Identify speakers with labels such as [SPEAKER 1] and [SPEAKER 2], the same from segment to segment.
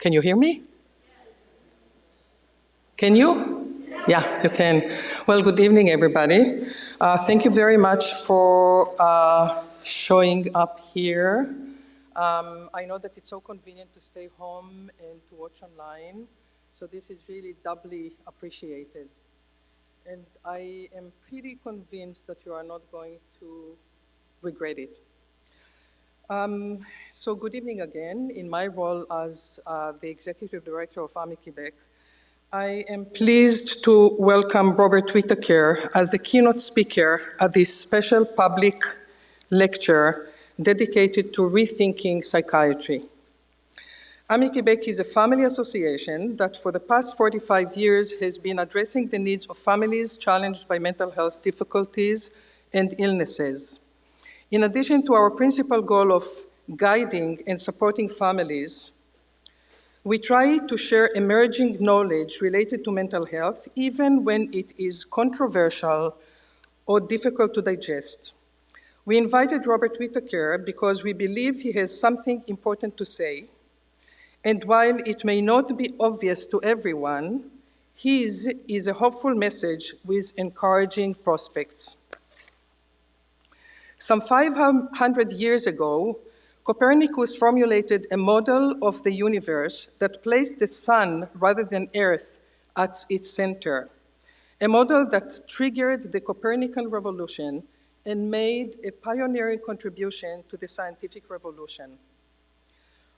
[SPEAKER 1] Can you hear me? Can you? Yeah, you can. Well, good evening, everybody. Thank you very much for showing up here. I know that it's so convenient to stay home and to watch online, so this is really doubly appreciated. And I am pretty convinced that you are not going to regret it. So good evening again. In my role as the Executive Director of AMI-Quebec, I am pleased to welcome Robert Whitaker as the keynote speaker at this special public lecture dedicated to rethinking psychiatry. AMI-Quebec is a family association that for the past 45 years has been addressing the needs of families challenged by mental health difficulties and illnesses. In addition to our principal goal of guiding and supporting families, we try to share emerging knowledge related to mental health, even when it is controversial or difficult to digest. We invited Robert Whitaker because we believe he has something important to say. And while it may not be obvious to everyone, his is a hopeful message with encouraging prospects. Some 500 years ago, Copernicus formulated a model of the universe that placed the sun rather than Earth at its center, a model that triggered the Copernican revolution and made a pioneering contribution to the scientific revolution.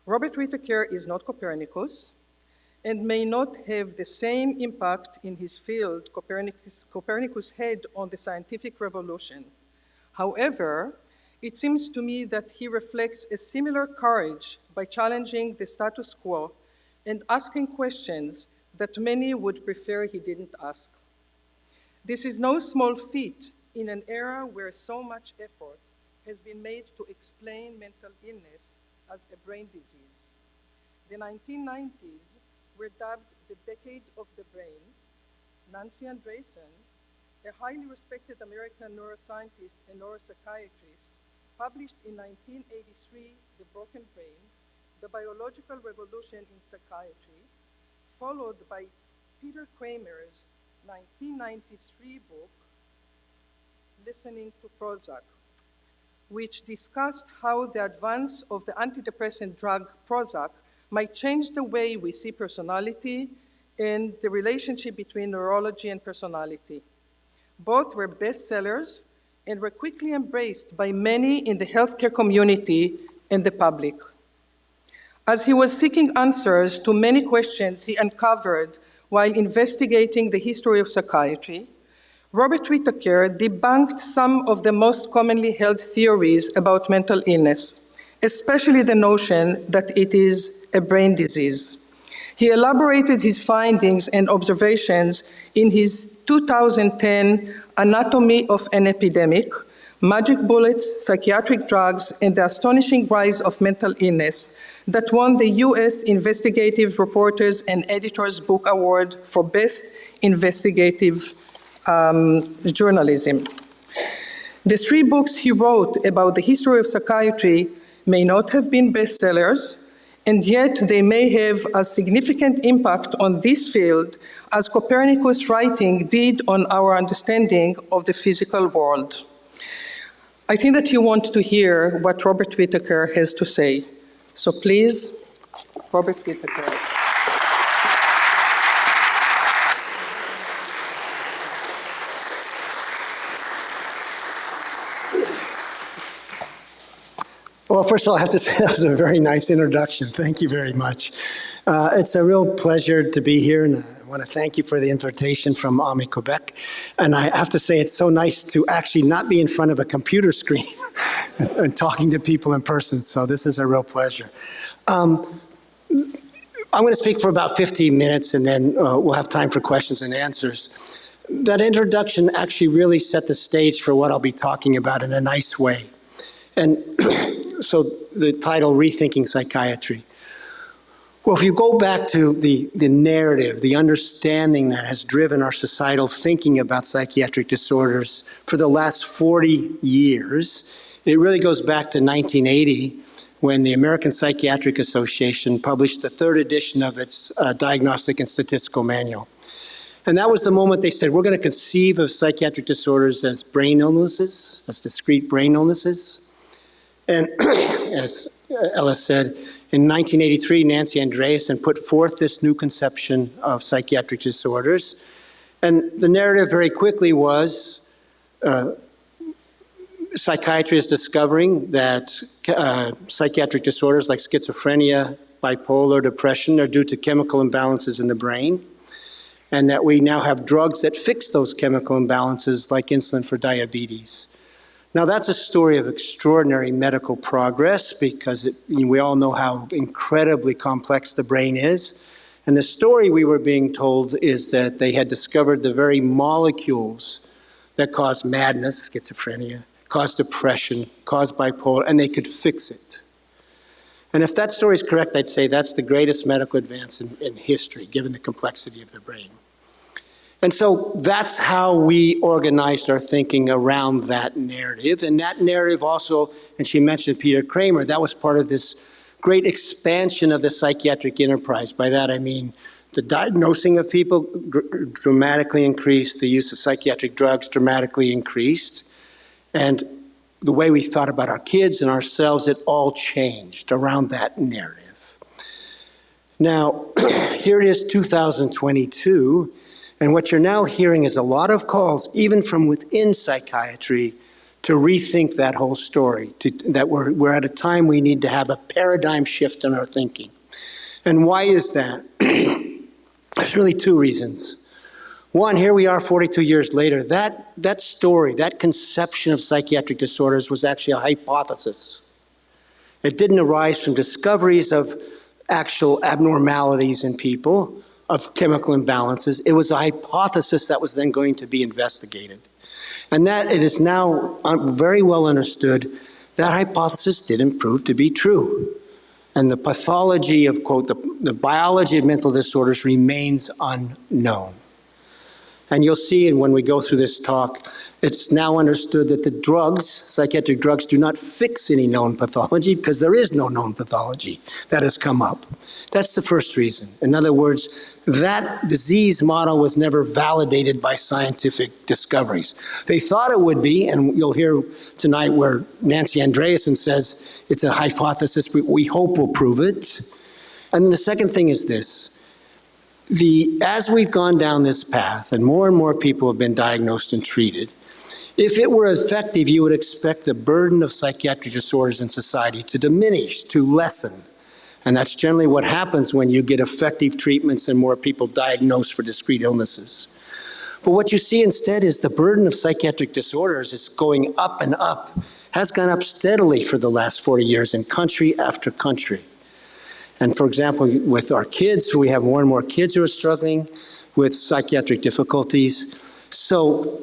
[SPEAKER 1] Robert Whitaker is not Copernicus and may not have the same impact in his field Copernicus had on the scientific revolution. However, it seems to me that he reflects a similar courage by challenging the status quo and asking questions that many would prefer he didn't ask. This is no small feat in an era where so much effort has been made to explain mental illness as a brain disease. The 1990s were dubbed the decade of the brain. Nancy Andreessen, a highly respected American neuroscientist and neuropsychiatrist, published in 1983, The Broken Brain, The Biological Revolution in Psychiatry, followed by Peter Kramer's 1993 book, Listening to Prozac, which discussed how the advance of the antidepressant drug Prozac might change the way we see personality and the relationship between neurology and personality. Both were bestsellers and were quickly embraced by many in the healthcare community and the public. As he was seeking answers to many questions he uncovered while investigating the history of psychiatry, Robert Whitaker debunked some of the most commonly held theories about mental illness, especially the notion that it is a brain disease. He elaborated his findings and observations in his 2010 Anatomy of an Epidemic, Magic Bullets, Psychiatric Drugs, and the Astonishing Rise of Mental Illness that won the US Investigative Reporters and Editors Book Award for Best Investigative Journalism. The 3 books he wrote about the history of psychiatry may not have been bestsellers, and yet they may have a significant impact on this field as Copernicus' writing did on our understanding of the physical world. I think that you want to hear what Robert Whitaker has to say. So please, Robert Whitaker.
[SPEAKER 2] Well, first of all, I have to say that was a very nice introduction. Thank you very much. It's a real pleasure to be here, and I want to thank you for the invitation from AMI-Quebec. And I have to say it's so nice to actually not be in front of a computer screen and talking to people in person, so this is a real pleasure. I'm going to speak for about 15 minutes, and then we'll have time for questions and answers. That introduction actually really set the stage for what I'll be talking about in a nice way. And so the title, Rethinking Psychiatry. Well, if you go back to the narrative, the understanding that has driven our societal thinking about psychiatric disorders for the last 40 years, it really goes back to 1980 when the American Psychiatric Association published the third edition of its Diagnostic and Statistical Manual. And that was the moment they said, we're going to conceive of psychiatric disorders as brain illnesses, as discrete brain illnesses. And as Ellis said, in 1983, Nancy Andreasen put forth this new conception of psychiatric disorders. And the narrative very quickly was psychiatry is discovering that psychiatric disorders like schizophrenia, bipolar, depression are due to chemical imbalances in the brain, and that we now have drugs that fix those chemical imbalances like insulin for diabetes. Now that's a story of extraordinary medical progress because we all know how incredibly complex the brain is. And the story we were being told is that they had discovered the very molecules that cause madness, schizophrenia, cause depression, cause bipolar, and they could fix it. And if that story is correct, I'd say that's the greatest medical advance in history, given the complexity of the brain. And so that's how we organized our thinking around that narrative. And that narrative also, and she mentioned Peter Kramer, that was part of this great expansion of the psychiatric enterprise. By that I mean the diagnosing of people dramatically increased, the use of psychiatric drugs dramatically increased, and the way we thought about our kids and ourselves, it all changed around that narrative. Now, here it is 2022, and what you're now hearing is a lot of calls, even from within psychiatry, to rethink that whole story, that we're at a time we need to have a paradigm shift in our thinking. And why is that? There's really two reasons. One, here we are 42 years later. That story, that conception of psychiatric disorders was actually a hypothesis. It didn't arise from discoveries of actual abnormalities in people, of chemical imbalances. It was a hypothesis that was then going to be investigated. And that it is now very well understood that hypothesis didn't prove to be true. And the pathology of, quote, the biology of mental disorders remains unknown. And you'll see, and when we go through this talk, it's now understood that the drugs, psychiatric drugs, do not fix any known pathology because there is no known pathology that has come up. That's the first reason. In other words, that disease model was never validated by scientific discoveries. They thought it would be, and you'll hear tonight where Nancy Andreasen says it's a hypothesis, but we hope we'll prove it. And then the second thing is this. As we've gone down this path, and more people have been diagnosed and treated, if it were effective, you would expect the burden of psychiatric disorders in society to diminish, to lessen. And that's generally what happens when you get effective treatments and more people diagnosed for discrete illnesses. But what you see instead is the burden of psychiatric disorders is going up and up, has gone up steadily for the last 40 years in country after country. And for example, with our kids, we have more and more kids who are struggling with psychiatric difficulties. So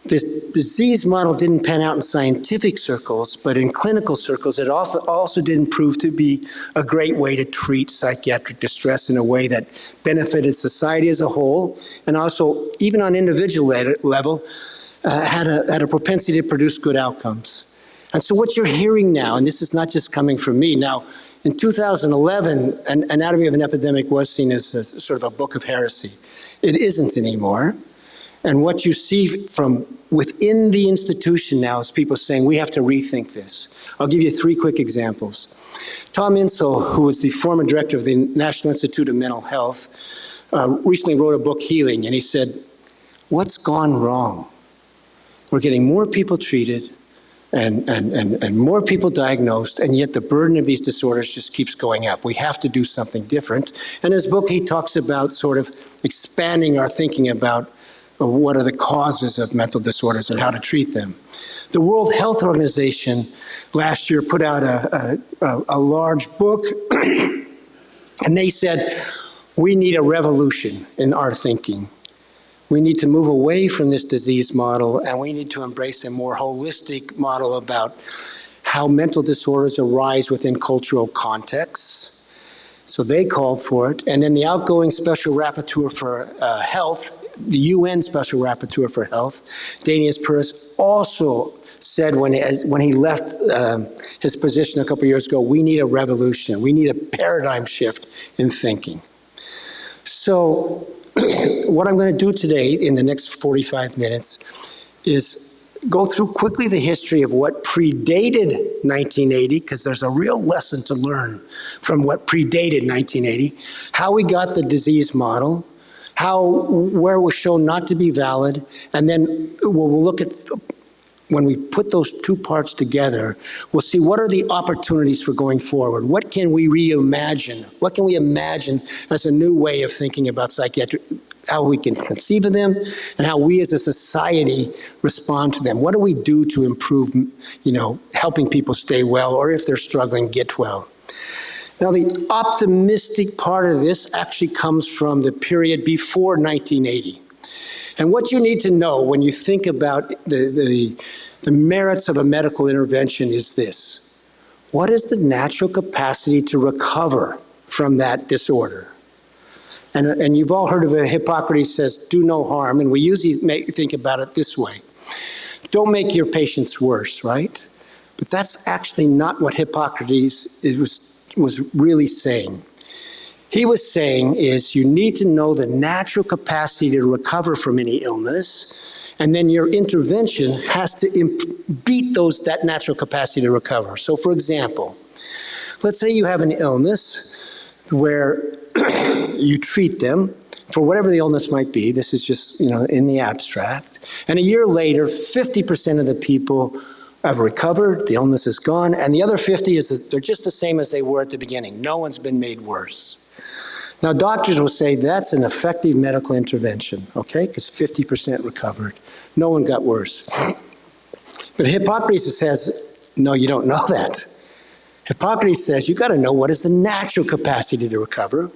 [SPEAKER 2] this disease model didn't pan out in scientific circles, but in clinical circles, it also didn't prove to be a great way to treat psychiatric distress in a way that benefited society as a whole, and also, even on individual level, had a propensity to produce good outcomes. And so what you're hearing now, and this is not just coming from me, now, in 2011, Anatomy of an Epidemic was seen as a sort of a book of heresy. It isn't anymore. And what you see from within the institution now is people saying, we have to rethink this. I'll give you 3 quick examples. Tom Insel, who was the former director of the National Institute of Mental Health, recently wrote a book, Healing, and he said, what's gone wrong? We're getting more people treated, and more people diagnosed, and yet the burden of these disorders just keeps going up. We have to do something different. And in his book, he talks about sort of expanding our thinking about what are the causes of mental disorders and how to treat them. The World Health Organization last year put out a large book, and they said, we need a revolution in our thinking. We need to move away from this disease model, and we need to embrace a more holistic model about how mental disorders arise within cultural contexts. So they called for it. And then the outgoing Special Rapporteur for Health, the UN Special Rapporteur for Health, Danius Purus, also said when he left his position a couple of years ago, we need a revolution. We need a paradigm shift in thinking. So what I'm going to do today in the next 45 minutes is go through quickly the history of what predated 1980, because there's a real lesson to learn from what predated 1980, how we got the disease model, where it was shown not to be valid, and then we'll look at, when we put those two parts together, we'll see what are the opportunities for going forward. What can we reimagine? What can we imagine as a new way of thinking about psychiatry, how we can conceive of them, and how we as a society respond to them? What do we do to improve, helping people stay well, or if they're struggling, get well? Now, the optimistic part of this actually comes from the period before 1980. And what you need to know when you think about the merits of a medical intervention is this: what is the natural capacity to recover from that disorder? And you've all heard of it. Hippocrates says, do no harm, and we usually think about it this way. Don't make your patients worse, right? But that's actually not what Hippocrates was really saying. He was saying is you need to know the natural capacity to recover from any illness, and then your intervention has to beat that natural capacity to recover. So for example, let's say you have an illness where you treat them for whatever the illness might be. This is just, in the abstract. And a year later, 50% of the people have recovered, the illness is gone, and the other 50 they're just the same as they were at the beginning. No one's been made worse. Now, doctors will say that's an effective medical intervention, okay, because 50% recovered. No one got worse. But Hippocrates says, no, you don't know that. Hippocrates says you got to know what is the natural capacity to recover.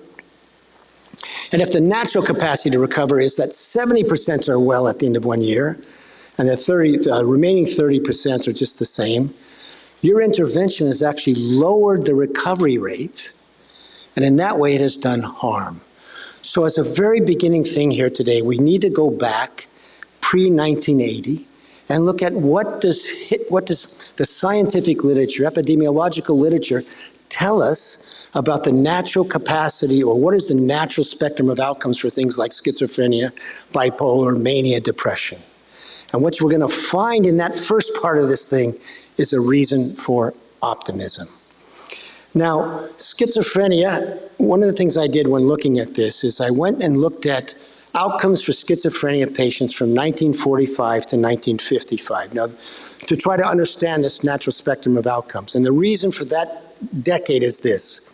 [SPEAKER 2] And if the natural capacity to recover is that 70% are well at the end of 1 year, and the remaining 30% are just the same, your intervention has actually lowered the recovery rate, and in that way it has done harm. So as a very beginning thing here today, we need to go back pre-1980 and look at what does the scientific literature, epidemiological literature, tell us about the natural capacity, or what is the natural spectrum of outcomes for things like schizophrenia, bipolar, mania, depression. And what we're going to find in that first part of this thing is a reason for optimism. Now, schizophrenia, one of the things I did when looking at this is I went and looked at outcomes for schizophrenia patients from 1945 to 1955. Now, to try to understand this natural spectrum of outcomes. And the reason for that decade is this.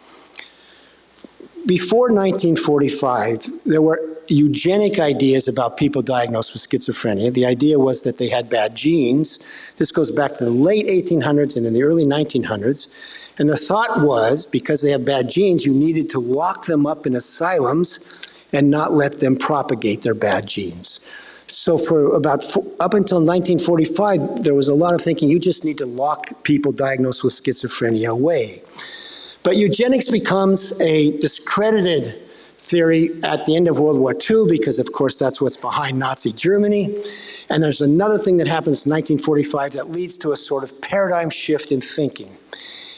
[SPEAKER 2] Before 1945, there were eugenic ideas about people diagnosed with schizophrenia. The idea was that they had bad genes. This goes back to the late 1800s and in the early 1900s. And the thought was, because they have bad genes, you needed to lock them up in asylums and not let them propagate their bad genes. So for up until 1945, there was a lot of thinking you just need to lock people diagnosed with schizophrenia away. But eugenics becomes a discredited theory at the end of World War II because, of course, that's what's behind Nazi Germany. And there's another thing that happens in 1945 that leads to a sort of paradigm shift in thinking.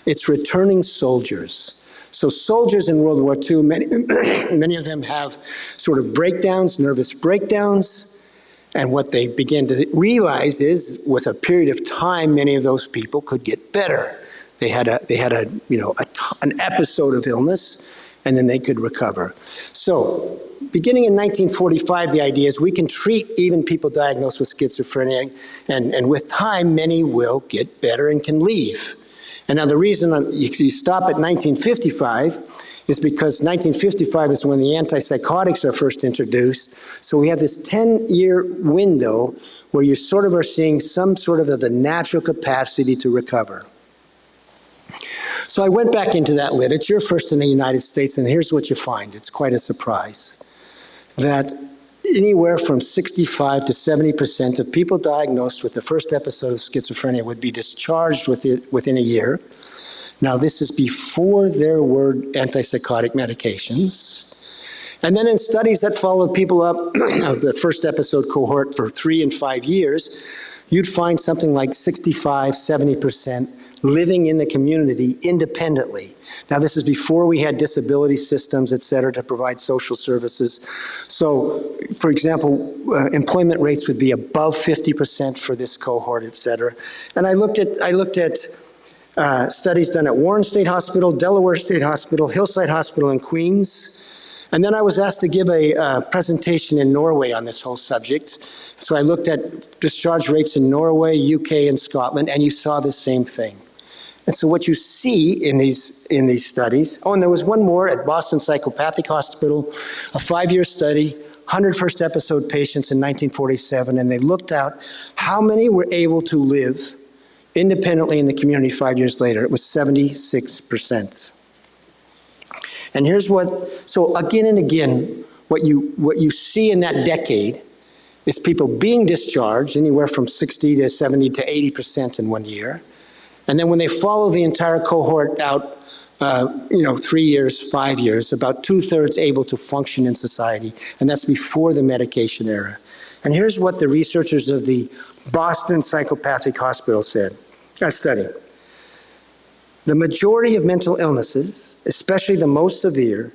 [SPEAKER 2] It's returning soldiers. So soldiers in World War II, many of them have sort of breakdowns, nervous breakdowns. And what they begin to realize is, with a period of time, many of those people could get better. They had an episode of illness, and then they could recover. So, beginning in 1945, the idea is we can treat even people diagnosed with schizophrenia, and with time, many will get better and can leave. And now the reason you stop at 1955 is because 1955 is when the antipsychotics are first introduced. So we have this 10-year window where you sort of are seeing some sort of the natural capacity to recover. So I went back into that literature, first in the United States, and here's what you find. It's quite a surprise. That anywhere from 65 to 70% of people diagnosed with the first episode of schizophrenia would be discharged within a year. Now, this is before there were antipsychotic medications. And then in studies that followed people up of the first episode cohort for 3 and 5 years, you'd find something like 65, 70% living in the community independently. Now, this is before we had disability systems, et cetera, to provide social services. So, for example, employment rates would be above 50% for this cohort, et cetera. And I looked at studies done at Warren State Hospital, Delaware State Hospital, Hillside Hospital in Queens. And then I was asked to give a presentation in Norway on this whole subject. So I looked at discharge rates in Norway, UK, and Scotland, and you saw the same thing. And so what you see in these studies, oh, and there was one more at Boston Psychopathic Hospital, a 5-year study, 100 first episode patients in 1947, and they looked out how many were able to live independently in the community 5 years later. It was 76%. And here's so again and again, what you see in that decade is people being discharged, anywhere from 60 to 70 to 80% in 1 year. And then when they follow the entire cohort out, 3 years, 5 years, about 2/3 able to function in society, and that's before the medication era. And here's what the researchers of the Boston Psychopathic Hospital said, a study. The majority of mental illnesses, especially the most severe,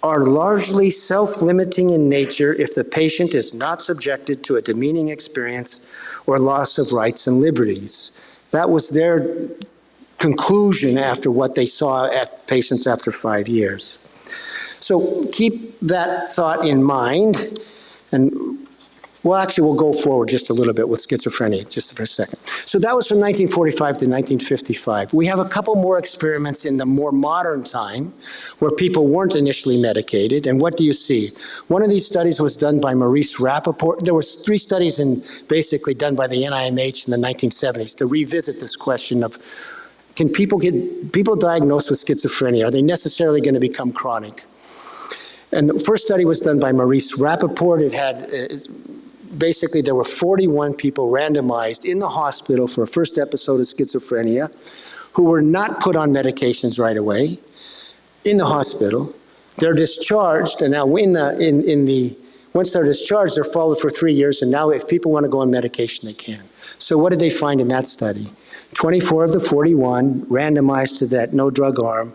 [SPEAKER 2] are largely self-limiting in nature if the patient is not subjected to a demeaning experience or loss of rights and liberties. That was their conclusion after what they saw at patients after 5 years. So keep that thought in mind, and we'll go forward just a little bit with schizophrenia, just for a second. So that was from 1945 to 1955. We have a couple more experiments in the more modern time where people weren't initially medicated, and what do you see? One of these studies was done by Maurice Rappaport. There was 3 studies basically done by the NIMH in the 1970s to revisit this question of, can people diagnosed with schizophrenia, are they necessarily going to become chronic? And the first study was done by Maurice Rappaport. It had basically, there were 41 people randomized in the hospital for a first episode of schizophrenia who were not put on medications right away in the hospital. They're discharged, and now once they're discharged, they're followed for 3 years, and now if people want to go on medication, they can. So what did they find in that study? 24 of the 41 randomized to that no drug arm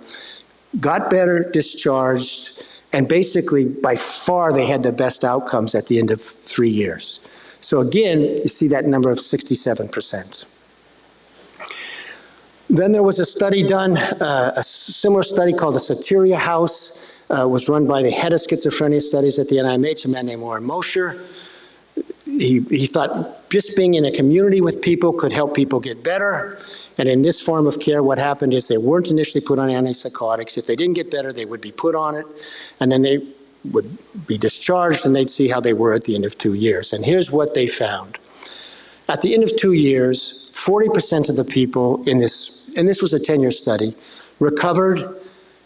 [SPEAKER 2] got better, discharged, and basically, by far, they had the best outcomes at the end of 3 years. So again, you see that number of 67%. Then there was a study done, a similar study called the Soteria House, was run by the head of schizophrenia studies at the NIMH, a man named Warren Mosher. He thought just being in a community with people could help people get better. And in this form of care, what happened is they weren't initially put on antipsychotics. If they didn't get better, they would be put on it, and then they would be discharged, and they'd see how they were at the end of 2 years. And here's what they found. At the end of 2 years, 40% of the people in this, and this was a 10-year study, recovered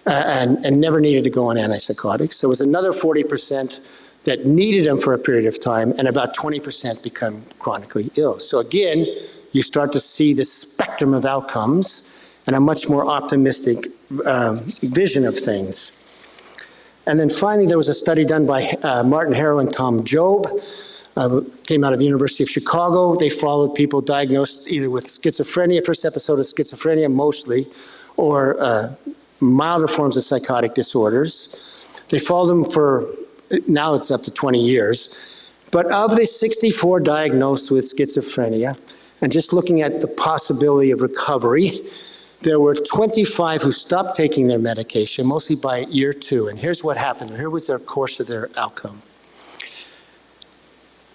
[SPEAKER 2] and never needed to go on antipsychotics. There was another 40% that needed them for a period of time, and about 20% become chronically ill. So again, you start to see this spectrum of outcomes and a much more optimistic vision of things. And then finally, there was a study done by Martin Harrow and Tom Job, came out of the University of Chicago. They followed people diagnosed either with schizophrenia, first episode of schizophrenia mostly, or milder forms of psychotic disorders. They followed them for, now it's up to 20 years. But of the 64 diagnosed with schizophrenia, and just looking at the possibility of recovery, there were 25 who stopped taking their medication, mostly by year 2. And here's what happened. Here was their course of their outcome.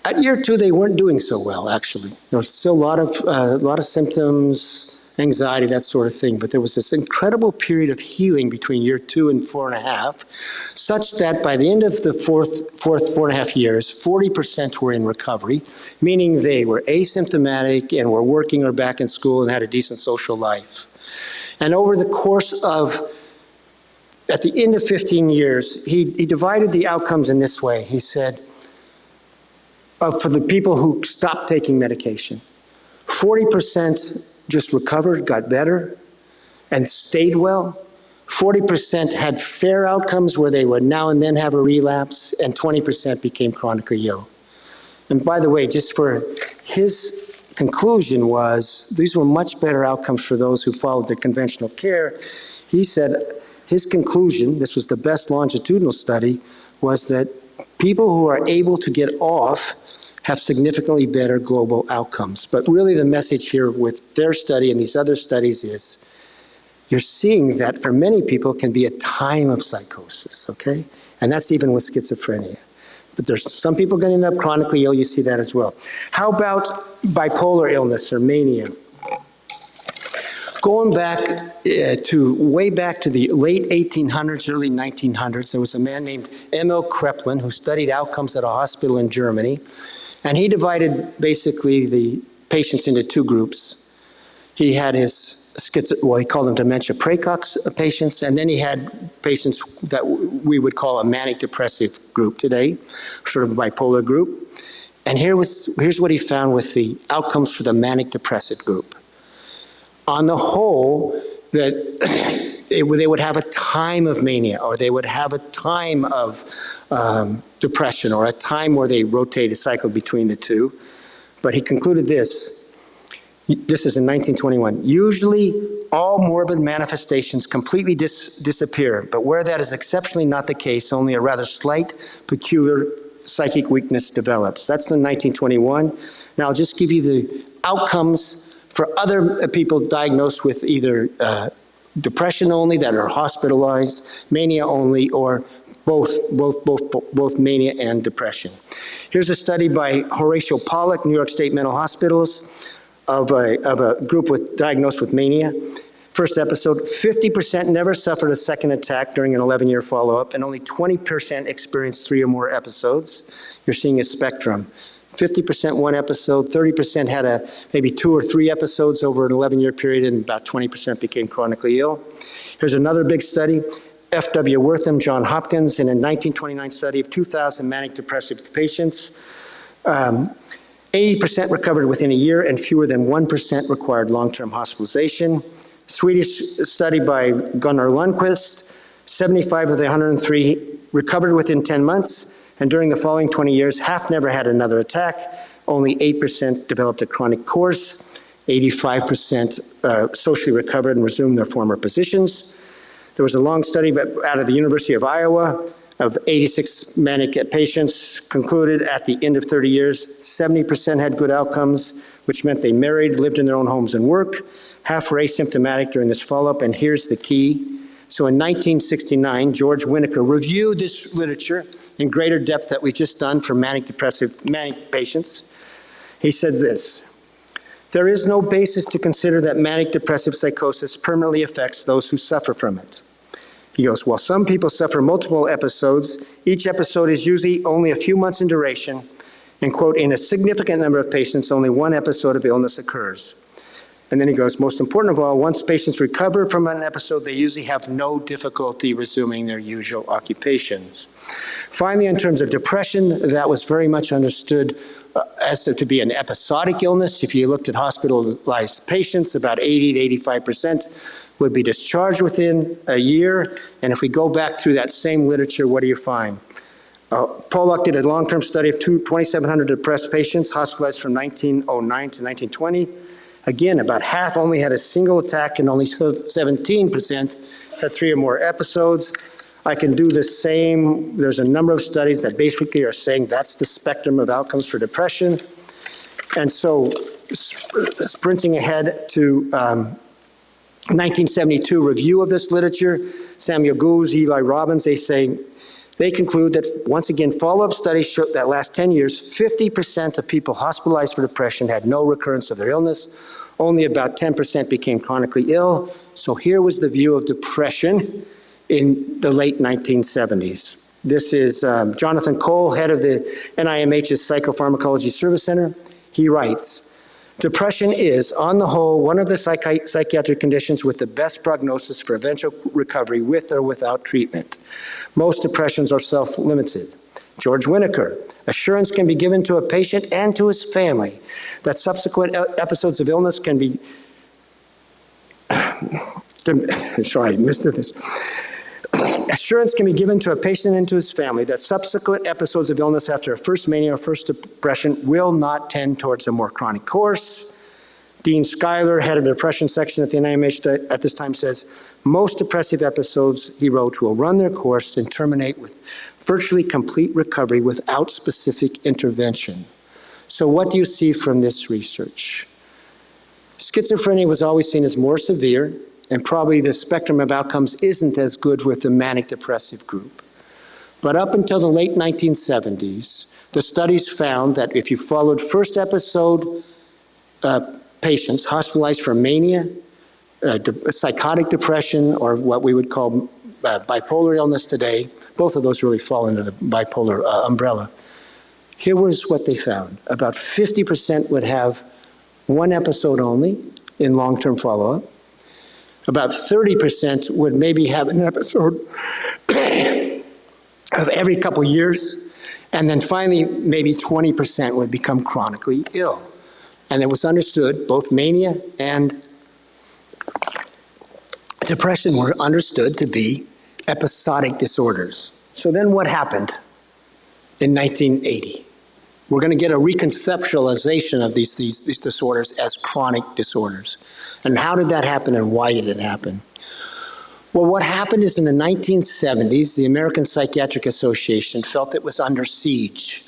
[SPEAKER 2] At year 2, they weren't doing so well, actually. There was still a lot of symptoms, anxiety, that sort of thing. But there was this incredible period of healing between year 2 and 4.5, such that by the end of the fourth 4.5 years, 40% were in recovery, meaning they were asymptomatic and were working or back in school and had a decent social life. And over the course of, at the end of 15 years, he divided the outcomes in this way. He said, for the people who stopped taking medication, 40% just recovered, got better, and stayed well. 40% had fair outcomes where they would now and then have a relapse, and 20% became chronically ill. And by the way, just for his conclusion was these were much better outcomes for those who followed the conventional care. He said his conclusion, this was the best longitudinal study, was that people who are able to get off have significantly better global outcomes. But really the message here with their study and these other studies is you're seeing that for many people can be a time of psychosis, okay? And that's even with schizophrenia. But there's some people going to end up chronically ill, you see that as well. How about bipolar illness or mania? Going back way back to the late 1800s, early 1900s, there was a man named Emil Kreplin who studied outcomes at a hospital in Germany. And he divided basically the patients into two groups. He had his he called them dementia praecox patients, and then he had patients that we would call a manic depressive group today, sort of a bipolar group. And here's what he found with the outcomes for the manic depressive group. On the whole, that they would have a time of mania, or they would have a time of depression, or a time where they rotate a cycle between the two. But he concluded this. This is in 1921. Usually, all morbid manifestations completely disappear, but where that is exceptionally not the case, only a rather slight, peculiar psychic weakness develops. That's in 1921. Now, I'll just give you the outcomes for other people diagnosed with either depression only that are hospitalized, mania only, or both mania and depression. Here's a study by Horatio Pollack, New York State Mental Hospitals, of a group diagnosed with mania. First episode, 50% never suffered a second attack during an 11-year follow-up, and only 20% experienced 3 or more episodes. You're seeing a spectrum. 50% one episode, 30% had maybe 2 or 3 episodes over an 11-year period, and about 20% became chronically ill. Here's another big study. F.W. Wortham, John Hopkins, in a 1929 study of 2,000 manic depressive patients. 80% recovered within a year, and fewer than 1% required long-term hospitalization. Swedish study by Gunnar Lundqvist, 75 of the 103 recovered within 10 months, and during the following 20 years, half never had another attack. Only 8% developed a chronic course. 85% socially recovered and resumed their former positions. There was a long study out of the University of Iowa of 86 manic patients, concluded at the end of 30 years, 70% had good outcomes, which meant they married, lived in their own homes and work. Half were asymptomatic during this follow-up, and here's the key. So in 1969, George Whitaker reviewed this literature in greater depth that we've just done for manic patients. He said this: there is no basis to consider that manic depressive psychosis permanently affects those who suffer from it. He goes, while some people suffer multiple episodes, each episode is usually only a few months in duration, and quote, in a significant number of patients, only one episode of illness occurs. And then he goes, most important of all, once patients recover from an episode, they usually have no difficulty resuming their usual occupations. Finally, in terms of depression, that was very much understood as to be an episodic illness. If you looked at hospitalized patients, about 80 to 85% would be discharged within a year. And if we go back through that same literature, what do you find? Pollack did a long-term study of 2,700 depressed patients hospitalized from 1909 to 1920. Again, about half only had a single attack, and only 17% had 3 or more episodes. I can do the same. There's a number of studies that basically are saying that's the spectrum of outcomes for depression. And so sprinting ahead to 1972 review of this literature, Samuel Goose, Eli Robbins, they conclude that, once again, follow-up studies show that last 10 years, 50% of people hospitalized for depression had no recurrence of their illness. Only about 10% became chronically ill. So here was the view of depression in the late 1970s. This is Jonathan Cole, head of the NIMH's Psychopharmacology Service Center. He writes, depression is, on the whole, one of the psychiatric conditions with the best prognosis for eventual recovery with or without treatment. Most depressions are self-limited. George Whitaker, assurance can be given to a patient and to his family that subsequent episodes of illness can be, sorry, I missed this. Assurance can be given to a patient and to his family that subsequent episodes of illness after a first mania or first depression will not tend towards a more chronic course. Dean Schuyler, head of the depression section at the NIMH at this time, says, most depressive episodes, he wrote, will run their course and terminate with virtually complete recovery without specific intervention. So what do you see from this research? Schizophrenia was always seen as more severe, and probably the spectrum of outcomes isn't as good with the manic depressive group. But up until the late 1970s, the studies found that if you followed first episode patients hospitalized for mania, psychotic depression, or what we would call bipolar illness today, both of those really fall into the bipolar umbrella. Here was what they found. About 50% would have one episode only in long-term follow-up. About 30% would maybe have an episode of every couple years. And then finally, maybe 20% would become chronically ill. And it was understood, both mania and depression were understood to be episodic disorders. So then what happened in 1980? We're going to get a reconceptualization of these disorders as chronic disorders. And how did that happen and why did it happen? Well, what happened is in the 1970s, the American Psychiatric Association felt it was under siege,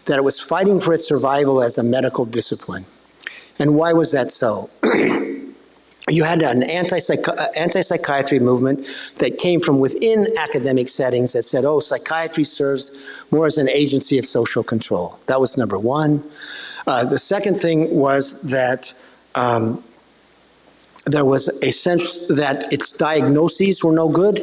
[SPEAKER 2] that it was fighting for its survival as a medical discipline. And why was that so? You had an anti-psychiatry movement that came from within academic settings that said, oh, psychiatry serves more as an agency of social control. That was number one. The second thing was that there was a sense that its diagnoses were no good.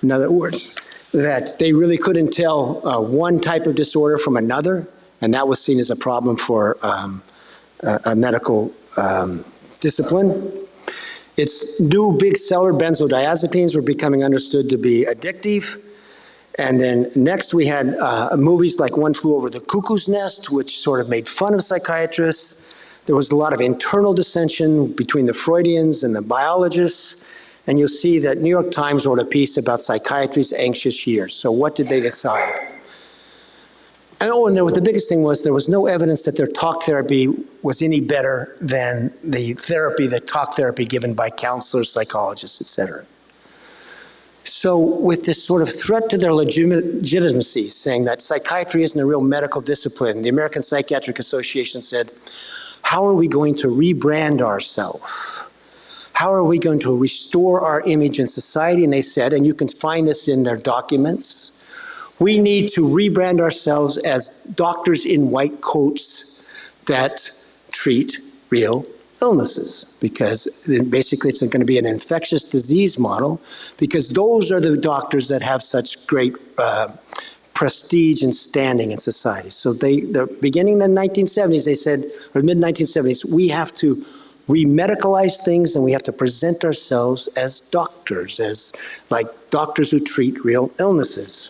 [SPEAKER 2] In other words, that they really couldn't tell one type of disorder from another, and that was seen as a problem for a medical discipline. Its new big seller benzodiazepines were becoming understood to be addictive. And then next we had movies like One Flew Over the Cuckoo's Nest, which sort of made fun of psychiatrists. There was a lot of internal dissension between the Freudians and the biologists. And you'll see that New York Times wrote a piece about psychiatry's anxious years. So what did they decide? And the biggest thing was there was no evidence that their talk therapy was any better than the talk therapy given by counselors, psychologists, et cetera. So with this sort of threat to their legitimacy, saying that psychiatry isn't a real medical discipline, the American Psychiatric Association said, how are we going to rebrand ourselves? How are we going to restore our image in society? And they said, and you can find this in their documents, we need to rebrand ourselves as doctors in white coats that treat real illnesses, because basically it's going to be an infectious disease model, because those are the doctors that have such great prestige and standing in society. So they're beginning in the 1970s, they said, or mid-1970s, we have to remedicalize things and we have to present ourselves as doctors, as like doctors who treat real illnesses.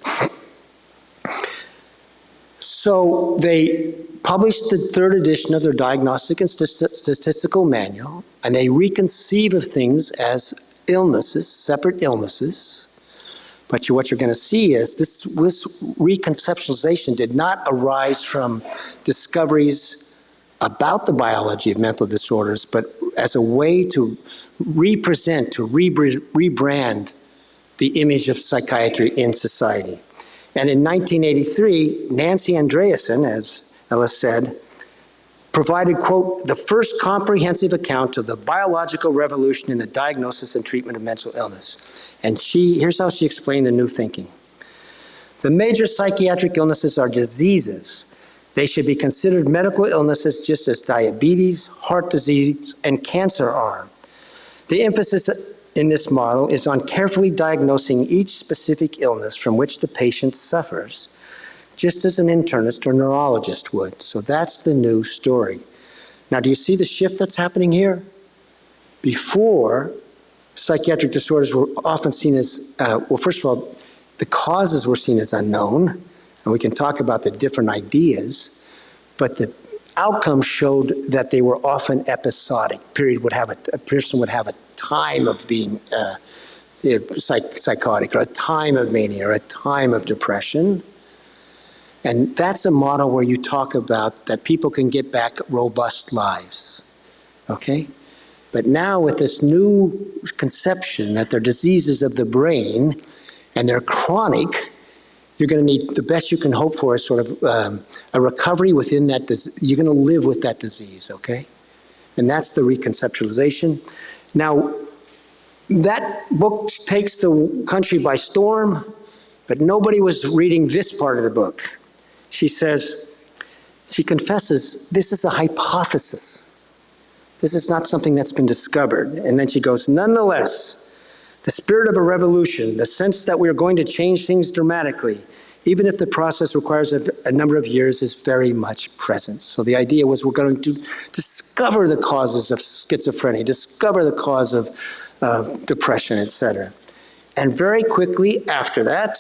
[SPEAKER 2] So they published the third edition of their Diagnostic and Statistical Manual, and they reconceive of things as illnesses, separate illnesses. But what you're going to see is this reconceptualization did not arise from discoveries about the biology of mental disorders, but as a way to represent, to rebrand the image of psychiatry in society. And in 1983, Nancy Andreasen, as Ellis said, provided, quote, the first comprehensive account of the biological revolution in the diagnosis and treatment of mental illness. And here's how she explained the new thinking. The major psychiatric illnesses are diseases. They should be considered medical illnesses just as diabetes, heart disease, and cancer are. The emphasis in this model is on carefully diagnosing each specific illness from which the patient suffers, just as an internist or neurologist would. So that's the new story. Now, do you see the shift that's happening here? Before, psychiatric disorders were often seen as, well, first of all, the causes were seen as unknown, and we can talk about the different ideas, but the outcomes showed that they were often episodic. A person would have a time of being psychotic, or a time of mania, or a time of depression. And that's a model where you talk about that people can get back robust lives, okay? But now with this new conception that they're diseases of the brain and they're chronic, you're going to need, the best you can hope for is sort of a recovery within that disease. You're going to live with that disease, okay? And that's the reconceptualization. Now, that book takes the country by storm, but nobody was reading this part of the book. She says, she confesses, this is a hypothesis. This is not something that's been discovered. And then she goes, nonetheless, the spirit of a revolution, the sense that we are going to change things dramatically, even if the process requires a number of years, is very much present. So the idea was we're going to discover the causes of schizophrenia, discover the cause of depression, etc. And very quickly after that,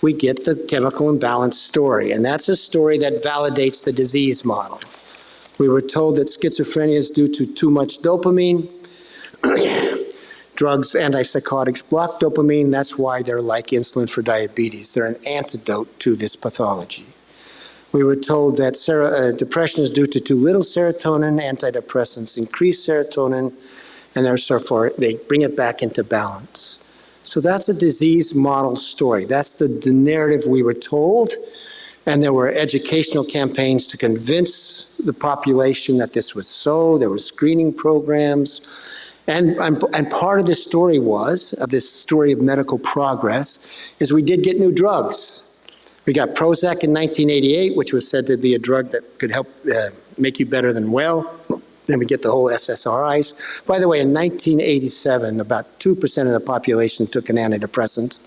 [SPEAKER 2] we get the chemical imbalance story. And that's a story that validates the disease model. We were told that schizophrenia is due to too much dopamine. Drugs, antipsychotics block dopamine. That's why they're like insulin for diabetes. They're an antidote to this pathology. We were told that depression is due to too little serotonin. Antidepressants increase serotonin, and therefore they bring it back into balance. So that's a disease model story. That's the narrative we were told. And there were educational campaigns to convince the population that this was so. There were screening programs. And part of this story of this story of medical progress, is we did get new drugs. We got Prozac in 1988, which was said to be a drug that could help make you better than well. Then we get the whole SSRIs. By the way, in 1987, about 2% of the population took an antidepressant.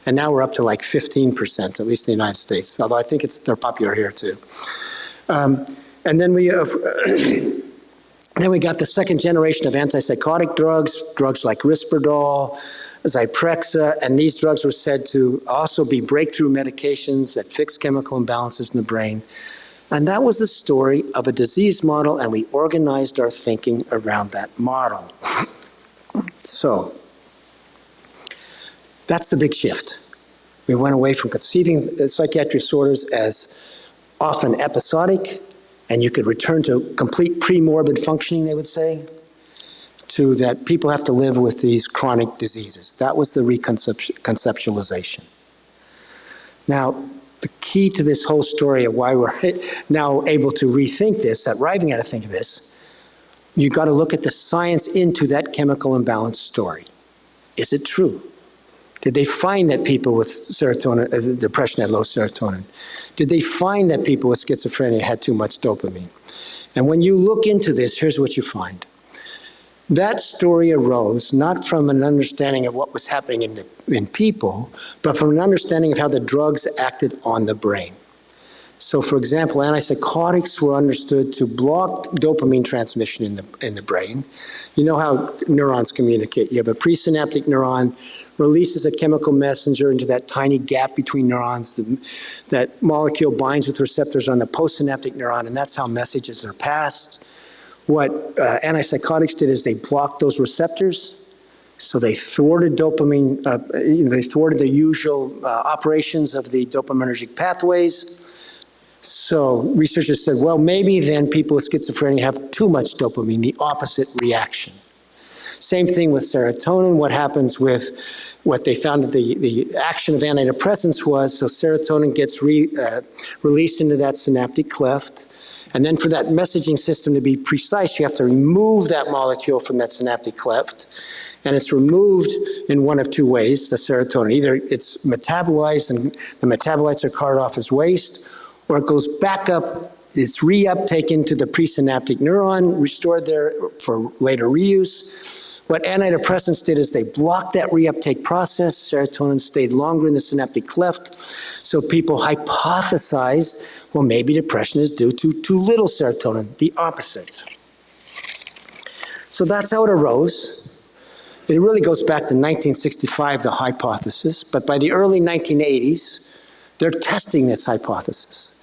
[SPEAKER 2] And now we're up to like 15%, at least in the United States, although I think they're popular here too. And then we got the second generation of antipsychotic drugs like Risperdal, Zyprexa, and these drugs were said to also be breakthrough medications that fix chemical imbalances in the brain. And that was the story of a disease model, and we organized our thinking around that model. So, that's the big shift. We went away from conceiving psychiatric disorders as often episodic, and you could return to complete pre-morbid functioning, they would say, to that people have to live with these chronic diseases. That was the reconceptualization. Now, the key to this whole story of why we're now able to rethink this, arriving at a think of this, you got to look at the science into that chemical imbalance story. Is it true? Did they find that people with serotonin, depression had low serotonin? Did they find that people with schizophrenia had too much dopamine? And when you look into this, here's what you find. That story arose not from an understanding of what was happening in people, but from an understanding of how the drugs acted on the brain. So for example, antipsychotics were understood to block dopamine transmission in the brain. You know how neurons communicate. You have a presynaptic neuron, releases a chemical messenger into that tiny gap between neurons. That molecule binds with receptors on the postsynaptic neuron, and that's how messages are passed. What antipsychotics did is they blocked those receptors, so they thwarted dopamine, they thwarted the usual operations of the dopaminergic pathways. So researchers said, well, maybe then people with schizophrenia have too much dopamine, the opposite reaction. Same thing with serotonin. What happens with what they found that the action of antidepressants was, so serotonin gets released into that synaptic cleft. And then for that messaging system to be precise, you have to remove that molecule from that synaptic cleft. And it's removed in one of two ways, the serotonin. Either it's metabolized and the metabolites are carted off as waste, or it goes back up, it's reuptake into the presynaptic neuron, restored there for later reuse. What antidepressants did is they blocked that reuptake process. Serotonin stayed longer in the synaptic cleft. So people hypothesized, well, maybe depression is due to too little serotonin, the opposite. So that's how it arose. It really goes back to 1965, the hypothesis, but by the early 1980s, they're testing this hypothesis.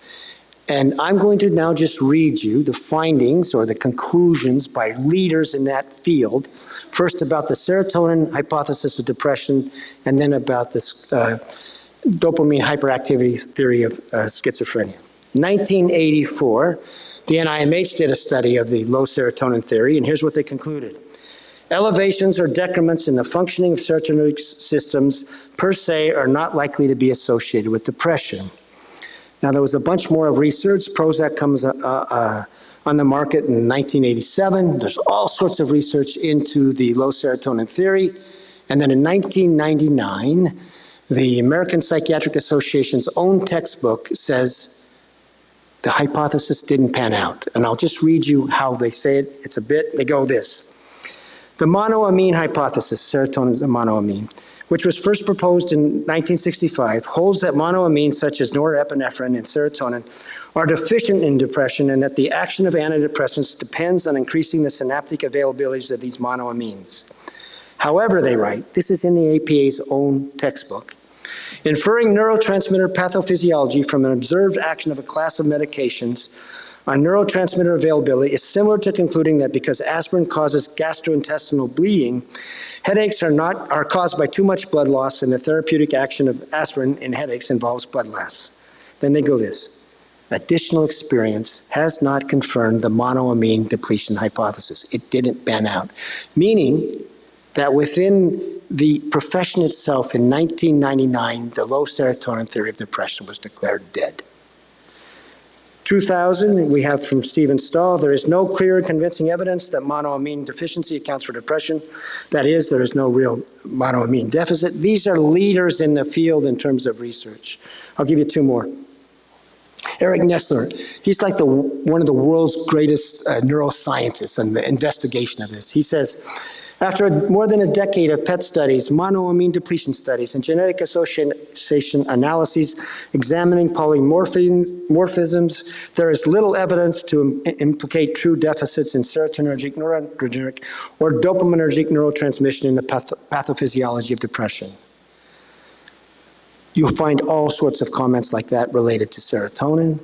[SPEAKER 2] And I'm going to now just read you the findings or the conclusions by leaders in that field First about the serotonin hypothesis of depression, and then about this dopamine hyperactivity theory of schizophrenia. 1984, the NIMH did a study of the low serotonin theory, and here's what they concluded. Elevations or decrements in the functioning of serotonergic systems per se are not likely to be associated with depression. Now, there was a bunch more of research. Prozac comes on the market in 1987. There's all sorts of research into the low serotonin theory. And then in 1999, the American Psychiatric Association's own textbook says the hypothesis didn't pan out. And I'll just read you how they say it. It's a bit, they go this. The monoamine hypothesis, serotonin is a monoamine, which was first proposed in 1965, holds that monoamines such as norepinephrine and serotonin are deficient in depression and that the action of antidepressants depends on increasing the synaptic availabilities of these monoamines. However, they write, this is in the APA's own textbook, inferring neurotransmitter pathophysiology from an observed action of a class of medications on neurotransmitter availability is similar to concluding that because aspirin causes gastrointestinal bleeding, headaches are caused by too much blood loss, and the therapeutic action of aspirin in headaches involves blood loss. Then they go this. Additional experience has not confirmed the monoamine depletion hypothesis. It didn't pan out. Meaning that within the profession itself in 1999, the low serotonin theory of depression was declared dead. 2000, we have from Stephen Stahl, there is no clear and convincing evidence that monoamine deficiency accounts for depression. That is, there is no real monoamine deficit. These are leaders in the field in terms of research. I'll give you two more. Eric Nestler, he's like one of the world's greatest neuroscientists in the investigation of this. He says, after more than a decade of PET studies, monoamine depletion studies, and genetic association analyses examining polymorphisms, there is little evidence to implicate true deficits in serotonergic, noradrenergic, or dopaminergic neurotransmission in the pathophysiology of depression. You'll find all sorts of comments like that related to serotonin.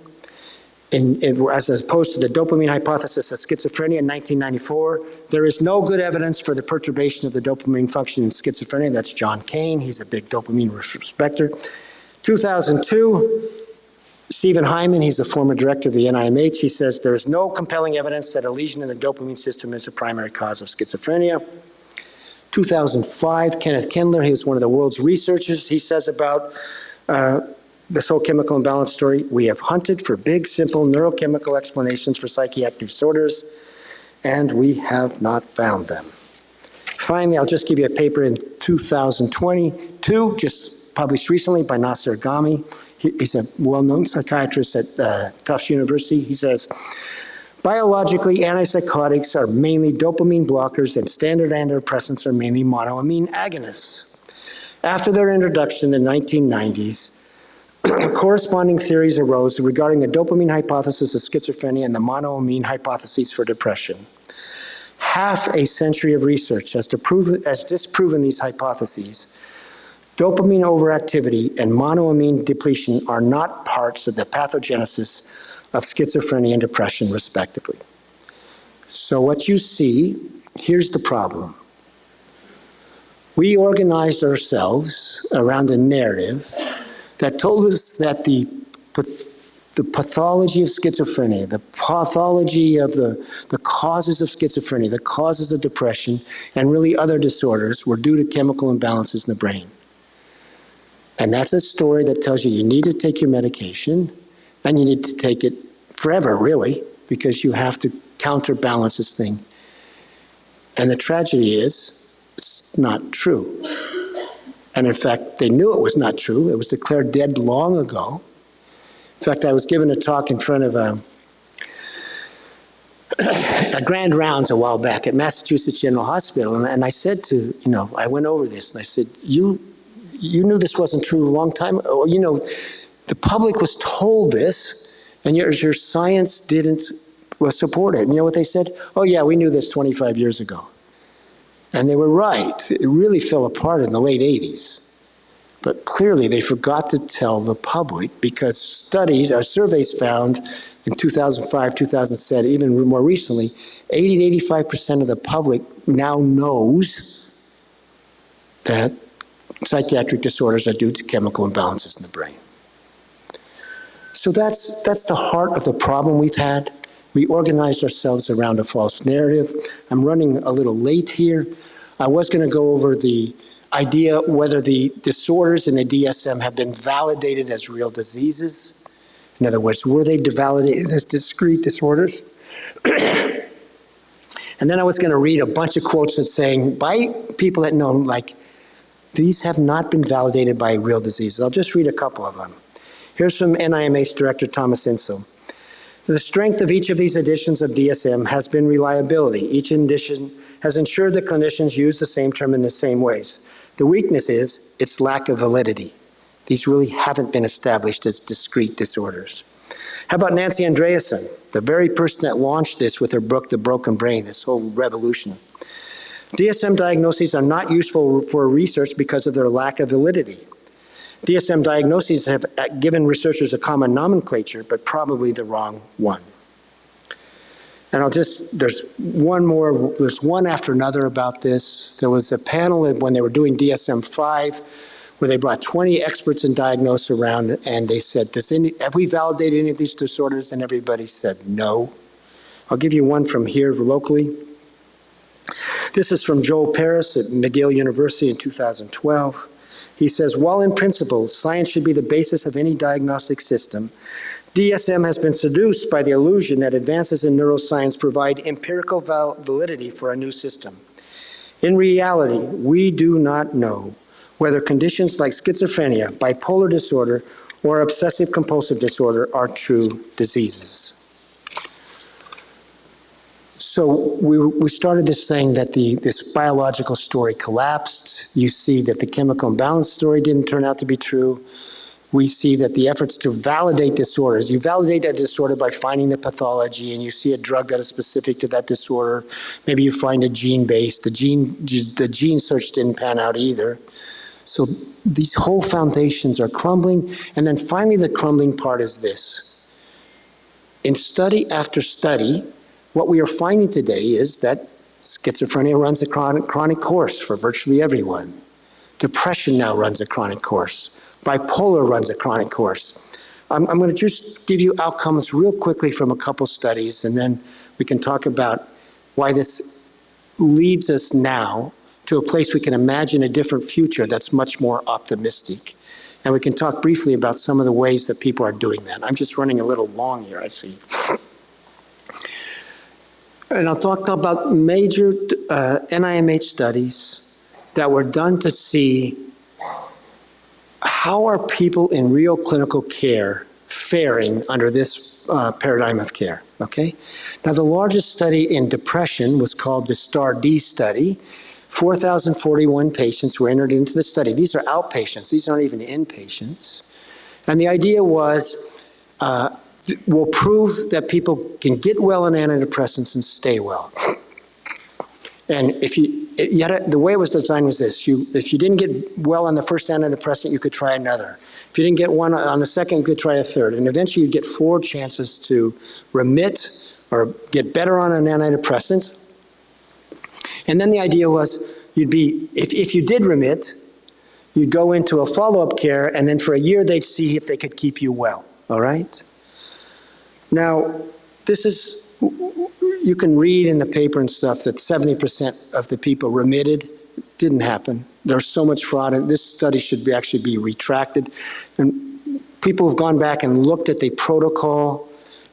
[SPEAKER 2] As opposed to the dopamine hypothesis of schizophrenia in 1994, there is no good evidence for the perturbation of the dopamine function in schizophrenia. That's John Kane. He's a big dopamine respecter. 2002, Stephen Hyman, he's the former director of the NIMH, he says there is no compelling evidence that a lesion in the dopamine system is a primary cause of schizophrenia. 2005, Kenneth Kindler, he was one of the world's researchers, he says about this whole chemical imbalance story, we have hunted for big, simple neurochemical explanations for psychiatric disorders, and we have not found them. Finally, I'll just give you a paper in 2022, just published recently by Nasser Ghami. He's a well-known psychiatrist at Tufts University. He says, biologically, antipsychotics are mainly dopamine blockers and standard antidepressants are mainly monoamine agonists. After their introduction in the 1990s, corresponding theories arose regarding the dopamine hypothesis of schizophrenia and the monoamine hypotheses for depression. Half a century of research has disproven these hypotheses. Dopamine overactivity and monoamine depletion are not parts of the pathogenesis of schizophrenia and depression, respectively. So what you see, here's the problem. We organized ourselves around a narrative that told us that the pathology of schizophrenia, the pathology of the causes of schizophrenia, the causes of depression, and really other disorders were due to chemical imbalances in the brain. And that's a story that tells you you need to take your medication, and you need to take it forever, really, because you have to counterbalance this thing. And the tragedy is, it's not true. And in fact, they knew it was not true. It was declared dead long ago. In fact, I was given a talk in front of a grand rounds a while back at Massachusetts General Hospital. And I said to, I went over this and I said, you knew this wasn't true a long time ago. The public was told this and your science didn't support it. And you know what they said? Oh yeah, we knew this 25 years ago. And they were right. It really fell apart in the late 80s. But clearly they forgot to tell the public because surveys found in 2005, 2007, even more recently, 80 to 85% of the public now knows that psychiatric disorders are due to chemical imbalances in the brain. So that's the heart of the problem we've had. We organized ourselves around a false narrative. I'm running a little late here. I was going to go over the idea whether the disorders in the DSM have been validated as real diseases. In other words, were they validated as discrete disorders? And then I was going to read a bunch of quotes that saying by people that know, like, these have not been validated by real diseases. I'll just read a couple of them. Here's from NIMH Director Thomas Insel. The strength of each of these editions of DSM has been reliability. Each edition has ensured that clinicians use the same term in the same ways. The weakness is its lack of validity. These really haven't been established as discrete disorders. How about Nancy Andreasen, the very person that launched this with her book, The Broken Brain, this whole revolution? DSM diagnoses are not useful for research because of their lack of validity. DSM diagnoses have given researchers a common nomenclature, but probably the wrong one. And there's one after another about this. There was a panel when they were doing DSM-5 where they brought 20 experts in diagnosis around and they said, have we validated any of these disorders? And everybody said no. I'll give you one from here locally. This is from Joel Paris at McGill University in 2012. He says, while in principle, science should be the basis of any diagnostic system, DSM has been seduced by the illusion that advances in neuroscience provide empirical validity for a new system. In reality, we do not know whether conditions like schizophrenia, bipolar disorder, or obsessive-compulsive disorder are true diseases. So we started this saying that this biological story collapsed. You see that the chemical imbalance story didn't turn out to be true. We see that the efforts to validate disorders, you validate a disorder by finding the pathology and you see a drug that is specific to that disorder. Maybe you find a gene base. The gene search didn't pan out either. So these whole foundations are crumbling. And then finally the crumbling part is this. In study after study, what we are finding today is that schizophrenia runs a chronic course for virtually everyone. Depression now runs a chronic course. Bipolar runs a chronic course. I'm going to just give you outcomes real quickly from a couple studies, and then we can talk about why this leads us now to a place we can imagine a different future that's much more optimistic. And we can talk briefly about some of the ways that people are doing that. I'm just running a little long here, I see. And I'll talk about major NIMH studies that were done to see how are people in real clinical care faring under this paradigm of care, okay? Now, the largest study in depression was called the STAR-D study. 4,041 patients were entered into the study. These are outpatients. These aren't even inpatients. And the idea was, we'll prove that people can get well on antidepressants and stay well. And the way it was designed was this: if you didn't get well on the first antidepressant, you could try another. If you didn't get one on the second, you could try a third. And eventually you'd get 4 chances to remit or get better on an antidepressant. And then the idea was if you did remit, you'd go into a follow-up care, and then for a year they'd see if they could keep you well, all right? Now, this is, you can read in the paper and stuff that 70% of the people remitted. Didn't happen. There's so much fraud, and this study should actually be retracted. And people have gone back and looked at the protocol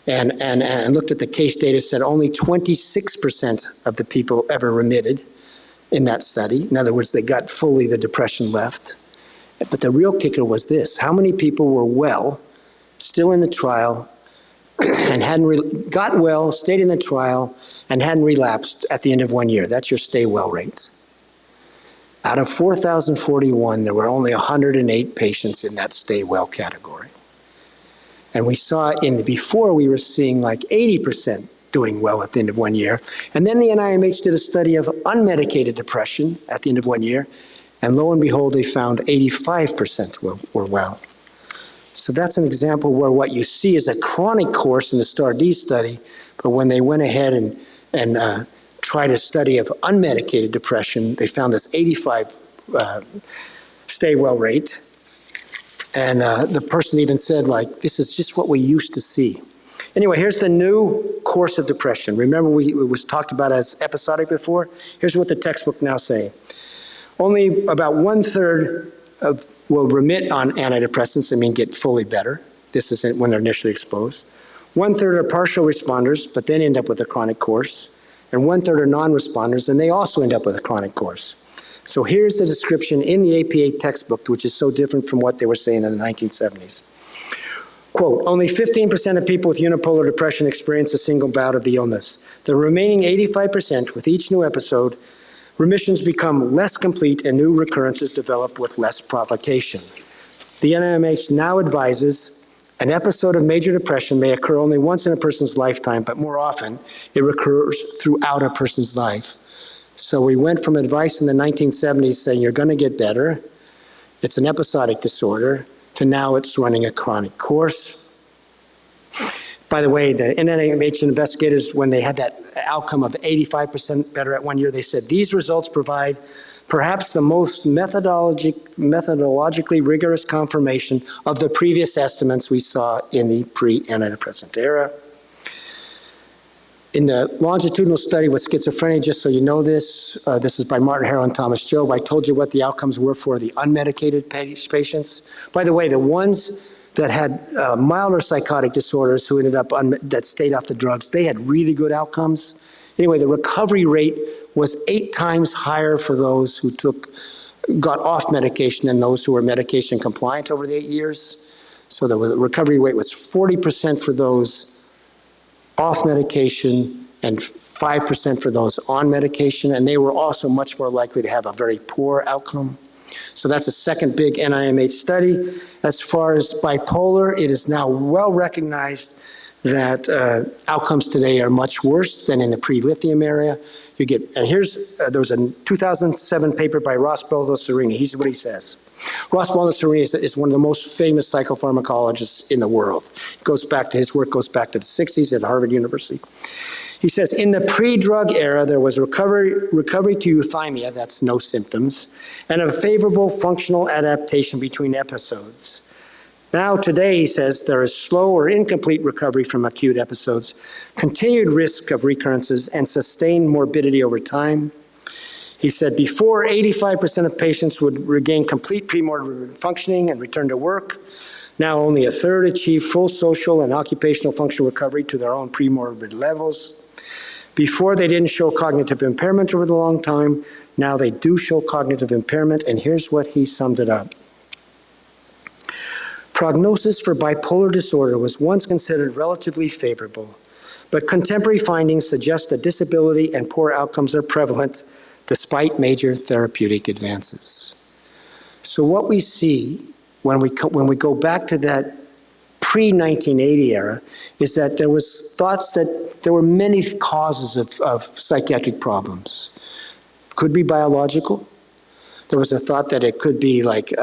[SPEAKER 2] and looked at the case data, said only 26% of the people ever remitted in that study. In other words, they got fully the depression left. But the real kicker was this: how many people were well, still in the trial, and got well, stayed in the trial, and hadn't relapsed at the end of 1 year? That's your stay well rates. Out of 4,041, there were only 108 patients in that stay well category. And we saw before we were seeing like 80% doing well at the end of 1 year. And then the NIMH did a study of unmedicated depression at the end of 1 year. And lo and behold, they found 85% were well. So that's an example where what you see is a chronic course in the STAR-D study, but when they went ahead and tried a study of unmedicated depression, they found this 85 stay well rate. And the person even said, like, this is just what we used to see. Anyway, here's the new course of depression. Remember, it was talked about as episodic before? Here's what the textbook now say. Only about 1/3 will remit on antidepressants, I mean get fully better. This isn't when they're initially exposed. 1/3 are partial responders, but then end up with a chronic course. And 1/3 are non-responders, and they also end up with a chronic course. So here's the description in the APA textbook, which is so different from what they were saying in the 1970s. Quote, only 15% of people with unipolar depression experience a single bout of the illness. The remaining 85%, with each new episode, remissions become less complete and new recurrences develop with less provocation. The NIMH now advises an episode of major depression may occur only once in a person's lifetime, but more often it recurs throughout a person's life. So we went from advice in the 1970s saying you're going to get better, it's an episodic disorder, to now it's running a chronic course. By the way, the NIMH investigators, when they had that outcome of 85% better at 1 year, they said these results provide perhaps the most methodologically rigorous confirmation of the previous estimates we saw in the pre-antidepressant era. In the longitudinal study with schizophrenia, just so you know this, this is by Martin Harrow and Thomas Jobe. I told you what the outcomes were for the unmedicated patients. By the way, the ones that had milder psychotic disorders who ended up, that stayed off the drugs, they had really good outcomes. Anyway, the recovery rate was 8 times higher for those who got off medication than those who were medication compliant over the 8 years. So the recovery rate was 40% for those off medication and 5% for those on medication, and they were also much more likely to have a very poor outcome. So that's a second big NIMH study. As far as bipolar, it is now well recognized that outcomes today are much worse than in the pre-lithium era. You get, and here's, there was a 2007 paper by Ross Baldassarrini. Here's what he says. Ross Baldassarrini is one of the most famous psychopharmacologists in the world. It goes back to, his work goes back to the 60s at Harvard University. He says, in the pre-drug era, there was recovery to euthymia, that's no symptoms, and a favorable functional adaptation between episodes. Now today, he says, there is slow or incomplete recovery from acute episodes, continued risk of recurrences, and sustained morbidity over time. He said before 85% of patients would regain complete premorbid functioning and return to work. Now only 1/3 achieve full social and occupational function recovery to their own premorbid levels. Before they didn't show cognitive impairment over the long time. Now they do show cognitive impairment, and here's what he summed it up. Prognosis for bipolar disorder was once considered relatively favorable, but contemporary findings suggest that disability and poor outcomes are prevalent despite major therapeutic advances. So what we see when we go back to that pre-1980 era is that there was thoughts that there were many causes of psychiatric problems. Could be biological. There was a thought that it could be like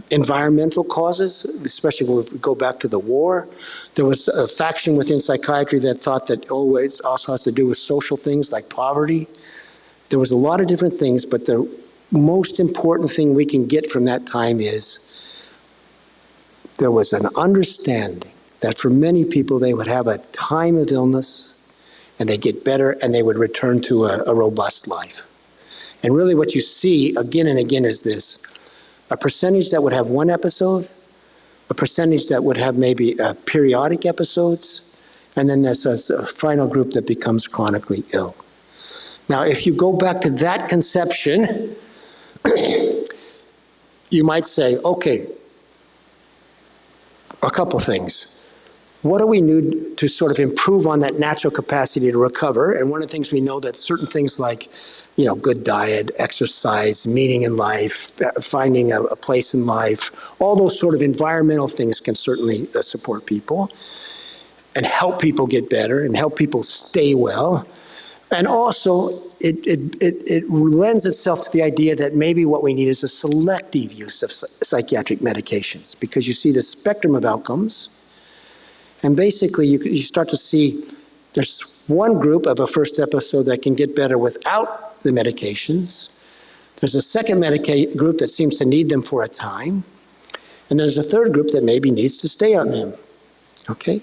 [SPEAKER 2] environmental causes, especially when we go back to the war. There was a faction within psychiatry that thought that, oh, it also has to do with social things like poverty. There was a lot of different things, but the most important thing we can get from that time is there was an understanding that for many people they would have a time of illness and they get better and they would return to a robust life. And really what you see again and again is this, a percentage that would have one episode, a percentage that would have maybe periodic episodes, and then there's a final group that becomes chronically ill. Now, if you go back to that conception, you might say, okay, a couple things. What do we need to sort of improve on that natural capacity to recover? And one of the things we know that certain things like, you know, good diet, exercise, meaning in life, finding a place in life, all those sort of environmental things can certainly support people and help people get better and help people stay well. And also, it lends itself to the idea that maybe what we need is a selective use of psychiatric medications, because you see the spectrum of outcomes, and basically you start to see there's one group of a first episode that can get better without the medications. There's a second group that seems to need them for a time, and there's a third group that maybe needs to stay on them, okay?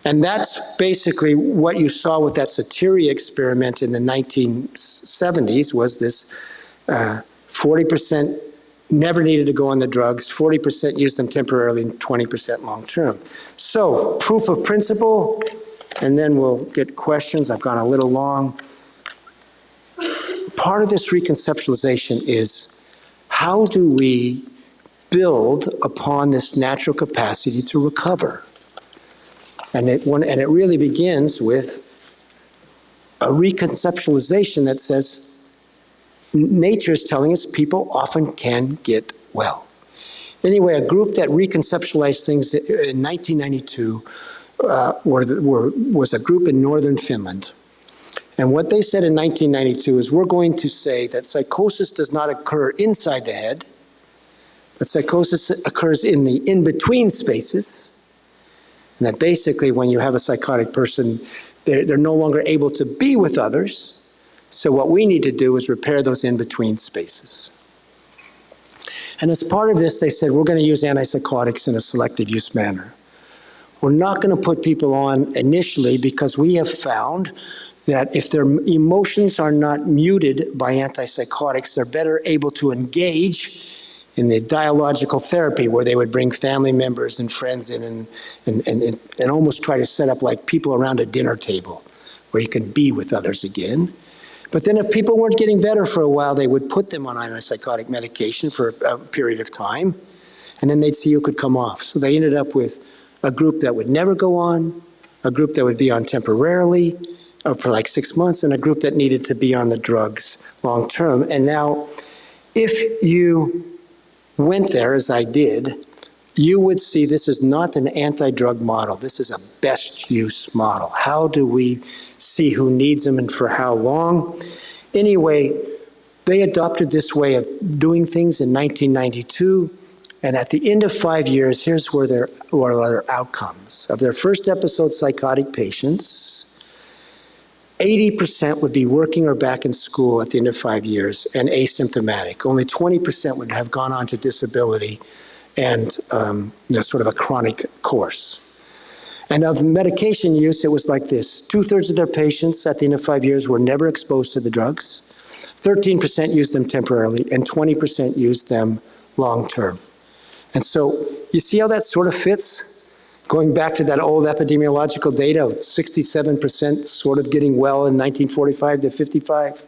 [SPEAKER 2] And that's basically what you saw with that Satyria experiment in the 1970s, was this 40% never needed to go on the drugs, 40% used them temporarily, and 20% long-term. So, proof of principle, and then we'll get questions. I've gone a little long. Part of this reconceptualization is, how do we build upon this natural capacity to recover? And it really begins with a reconceptualization that says nature is telling us people often can get well. Anyway, a group that reconceptualized things in 1992 was a group in northern Finland. And what they said in 1992 is, we're going to say that psychosis does not occur inside the head, but psychosis occurs in the in-between spaces. And that basically when you have a psychotic person, they're no longer able to be with others. So what we need to do is repair those in-between spaces. And as part of this, they said, we're going to use antipsychotics in a selective use manner. We're not going to put people on initially, because we have found that if their emotions are not muted by antipsychotics, they're better able to engage in the dialogical therapy, where they would bring family members and friends in and almost try to set up like people around a dinner table where you can be with others again. But then if people weren't getting better for a while, they would put them on antipsychotic medication for a period of time, and then they'd see who could come off. So they ended up with a group that would never go on, a group that would be on temporarily for like 6 months, and a group that needed to be on the drugs long term. And now, if you went there, as I did, you would see this is not an anti-drug model. This is a best use model. How do we see who needs them and for how long? Anyway, they adopted this way of doing things in 1992. And at the end of 5 years, here's where their outcomes. Of their first episode psychotic patients, 80% would be working or back in school at the end of 5 years and asymptomatic. Only 20% would have gone on to disability and sort of a chronic course. And of medication use, it was like this. 2/3 of their patients at the end of 5 years were never exposed to the drugs. 13% used them temporarily, and 20% used them long-term. And so you see how that sort of fits? Going back to that old epidemiological data of 67% sort of getting well in 1945 to 55.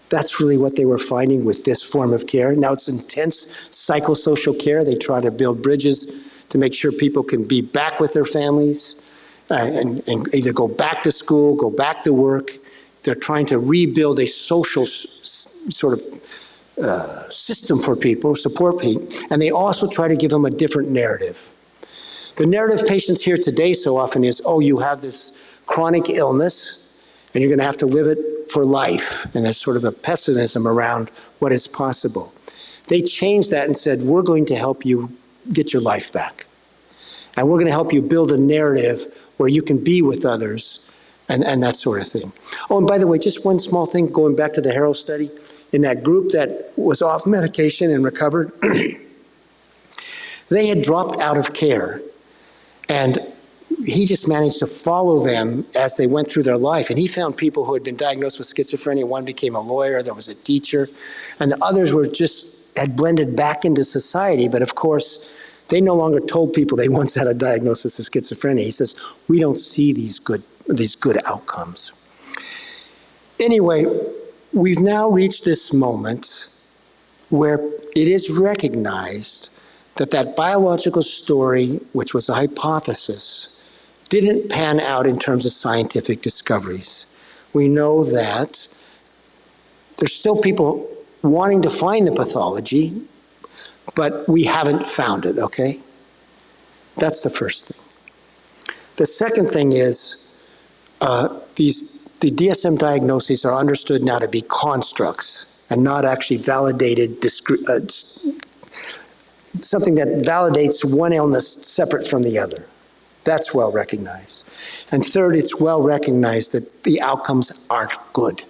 [SPEAKER 2] That's really what they were finding with this form of care. Now it's intense psychosocial care. They try to build bridges to make sure people can be back with their families and either go back to school, go back to work. They're trying to rebuild a social sort of system for people, support people, and they also try to give them a different narrative. The narrative patients hear today so often is, oh, you have this chronic illness and you're going to have to live it for life. And there's sort of a pessimism around what is possible. They changed that and said, we're going to help you get your life back. And we're going to help you build a narrative where you can be with others and that sort of thing. Oh, and by the way, just one small thing, going back to the Harrow study, in that group that was off medication and recovered, they had dropped out of care. And he just managed to follow them as they went through their life. And he found people who had been diagnosed with schizophrenia. One became a lawyer, there was a teacher, and the others were had blended back into society. But of course, they no longer told people they once had a diagnosis of schizophrenia. He says, we don't see these good outcomes. Anyway, we've now reached this moment where it is recognized that biological story, which was a hypothesis, didn't pan out in terms of scientific discoveries. We know that there's still people wanting to find the pathology, but we haven't found it, okay? That's the first thing. The second thing is these the DSM diagnoses are understood now to be constructs and not actually validated, something that validates one illness separate from the other. That's well recognized. And third, it's well recognized that the outcomes aren't good.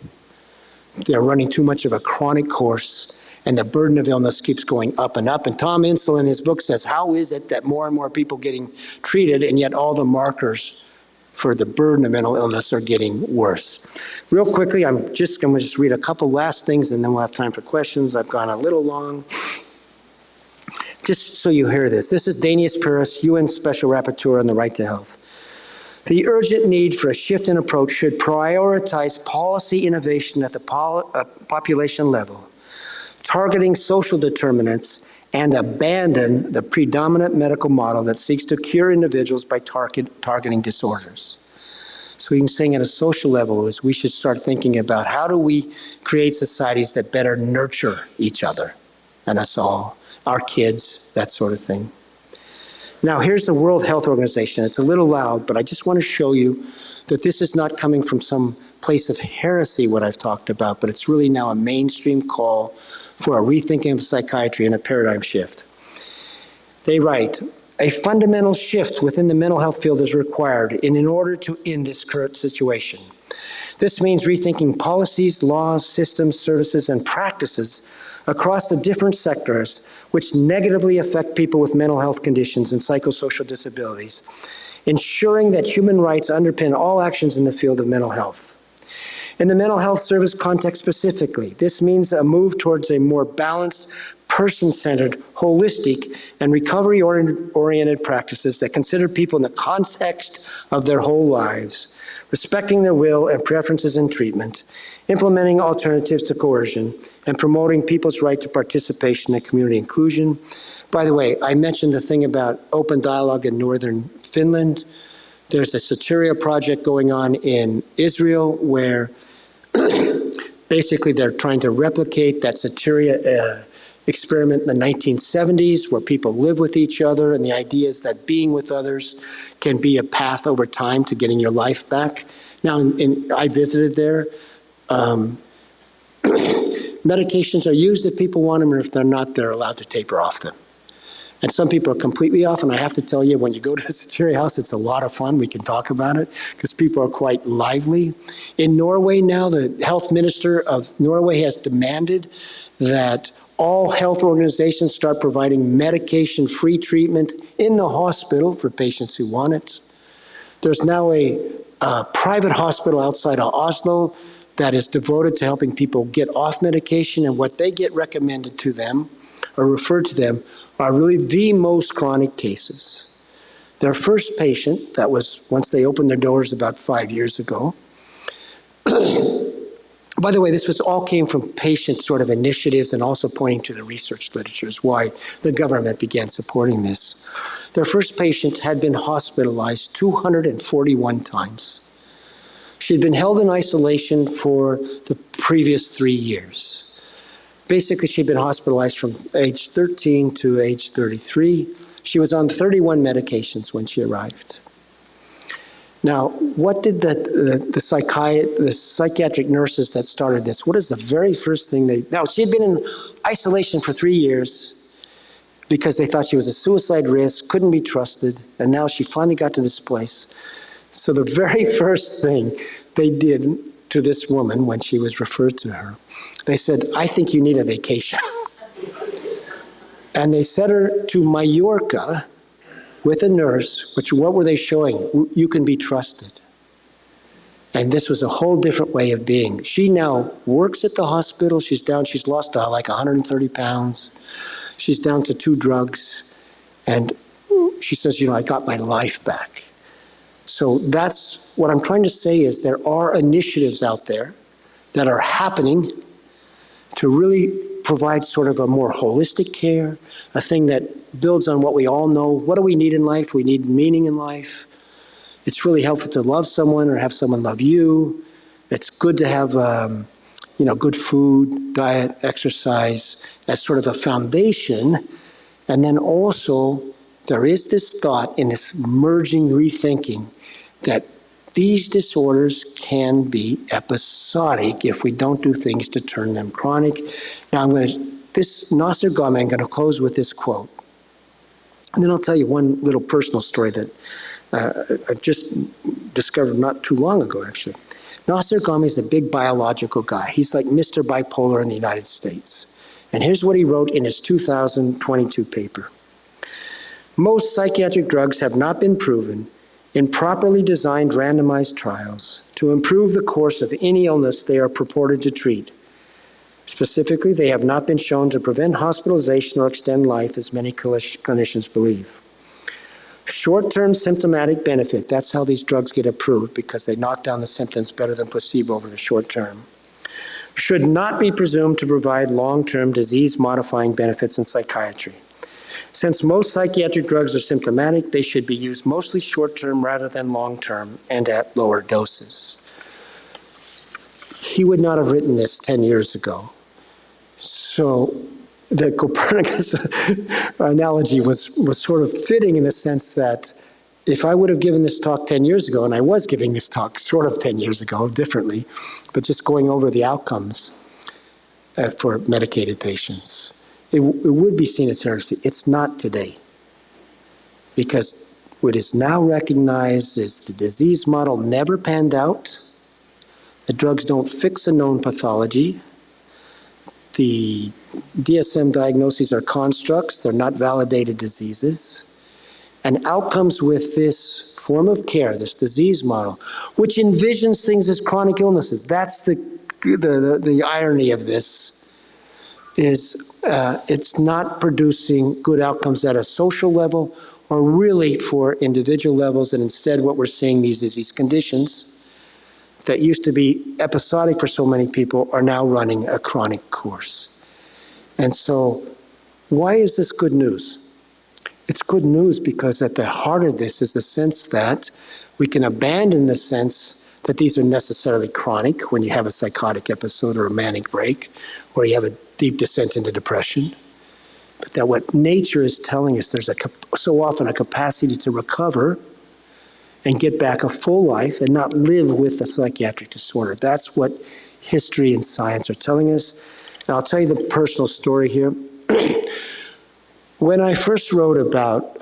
[SPEAKER 2] They're running too much of a chronic course, and the burden of illness keeps going up and up. And Tom Insel in his book says, how is it that more and more people getting treated, and yet all the markers for the burden of mental illness are getting worse? Real quickly, I'm just going to read a couple last things, and then we'll have time for questions. I've gone a little long. Just so you hear this. This is Danius Paris, UN Special Rapporteur on the Right to Health. The urgent need for a shift in approach should prioritize policy innovation at the population level, targeting social determinants, and abandon the predominant medical model that seeks to cure individuals by targeting disorders. So we can say at a social level is we should start thinking about how do we create societies that better nurture each other and us all, our kids, that sort of thing. Now here's the World Health Organization. It's a little loud, but I just want to show you that this is not coming from some place of heresy, what I've talked about, but it's really now a mainstream call for a rethinking of psychiatry and a paradigm shift. They write, a fundamental shift within the mental health field is required in order to end this current situation. This means rethinking policies, laws, systems, services, and practices across the different sectors which negatively affect people with mental health conditions and psychosocial disabilities, ensuring that human rights underpin all actions in the field of mental health. In the mental health service context specifically, this means a move towards a more balanced, person-centered, holistic, and recovery-oriented practices that consider people in the context of their whole lives, respecting their will and preferences in treatment, implementing alternatives to coercion, and promoting people's right to participation and community inclusion. By the way, I mentioned the thing about open dialogue in northern Finland. There's a Soteria project going on in Israel where basically they're trying to replicate that Soteria experiment in the 1970s where people live with each other, and the idea is that being with others can be a path over time to getting your life back. Now, I visited there. Medications are used if people want them, and if they're not, they're allowed to taper off them. And some people are completely off, and I have to tell you, when you go to the Soteria house, it's a lot of fun. We can talk about it, because people are quite lively. In Norway now, the health minister of Norway has demanded that all health organizations start providing medication-free treatment in the hospital for patients who want it. There's now a private hospital outside of Oslo that is devoted to helping people get off medication, and what they get recommended to them or referred to them are really the most chronic cases. Their first patient, that was once they opened their doors about 5 years ago. By the way, this all came from patient sort of initiatives and also pointing to the research literature is why the government began supporting this. Their first patient had been hospitalized 241 times. She had been held in isolation for the previous 3 years. Basically, she'd been hospitalized from age 13 to age 33. She was on 31 medications when she arrived. Now, what did the psychiatric nurses that started this, what is the very first thing now she had been in isolation for 3 years because they thought she was a suicide risk, couldn't be trusted, and now she finally got to this place. So the very first thing they did to this woman when she was referred to her, they said, I think you need a vacation. And they sent her to Mallorca with a nurse, what were they showing? You can be trusted. And this was a whole different way of being. She now works at the hospital. She's lost like 130 pounds. She's down to 2 drugs. And she says, I got my life back. So that's what I'm trying to say is there are initiatives out there that are happening to really provide sort of a more holistic care, a thing that builds on what we all know. What do we need in life? We need meaning in life. It's really helpful to love someone or have someone love you. It's good to have, good food, diet, exercise as sort of a foundation. And then also there is this thought in this merging rethinking that These disorders can be episodic if we don't do things to turn them chronic. Now Nasser Ghaemi, I'm going to close with this quote. And then I'll tell you one little personal story that I've just discovered not too long ago, actually. Nasser Ghaemi is a big biological guy. He's like Mr. Bipolar in the United States. And here's what he wrote in his 2022 paper. Most psychiatric drugs have not been proven in properly designed randomized trials to improve the course of any illness they are purported to treat. Specifically, they have not been shown to prevent hospitalization or extend life, as many clinicians believe. Short-term symptomatic benefit, that's how these drugs get approved, because they knock down the symptoms better than placebo over the short term, should not be presumed to provide long-term disease-modifying benefits in psychiatry. Since most psychiatric drugs are symptomatic, they should be used mostly short-term rather than long-term and at lower doses. He would not have written this 10 years ago. So the Copernicus analogy was sort of fitting in the sense that if I would have given this talk 10 years ago, and I was giving this talk sort of 10 years ago, differently, but just going over the outcomes for medicated patients, it would be seen as heresy. It's not today. Because what is now recognized is the disease model never panned out. The drugs don't fix a known pathology. The DSM diagnoses are constructs. They're not validated diseases. And outcomes with this form of care, this disease model, which envisions things as chronic illnesses, that's the irony of this, is it's not producing good outcomes at a social level or really for individual levels, and instead what we're seeing is these conditions that used to be episodic for so many people are now running a chronic course. And so why is this good news? It's good news because at the heart of this is the sense that we can abandon the sense that these are necessarily chronic when you have a psychotic episode or a manic break, or you have a deep descent into depression, but that what nature is telling us, there's so often a capacity to recover and get back a full life and not live with the psychiatric disorder. That's what history and science are telling us. Now, I'll tell you the personal story here. When I first wrote about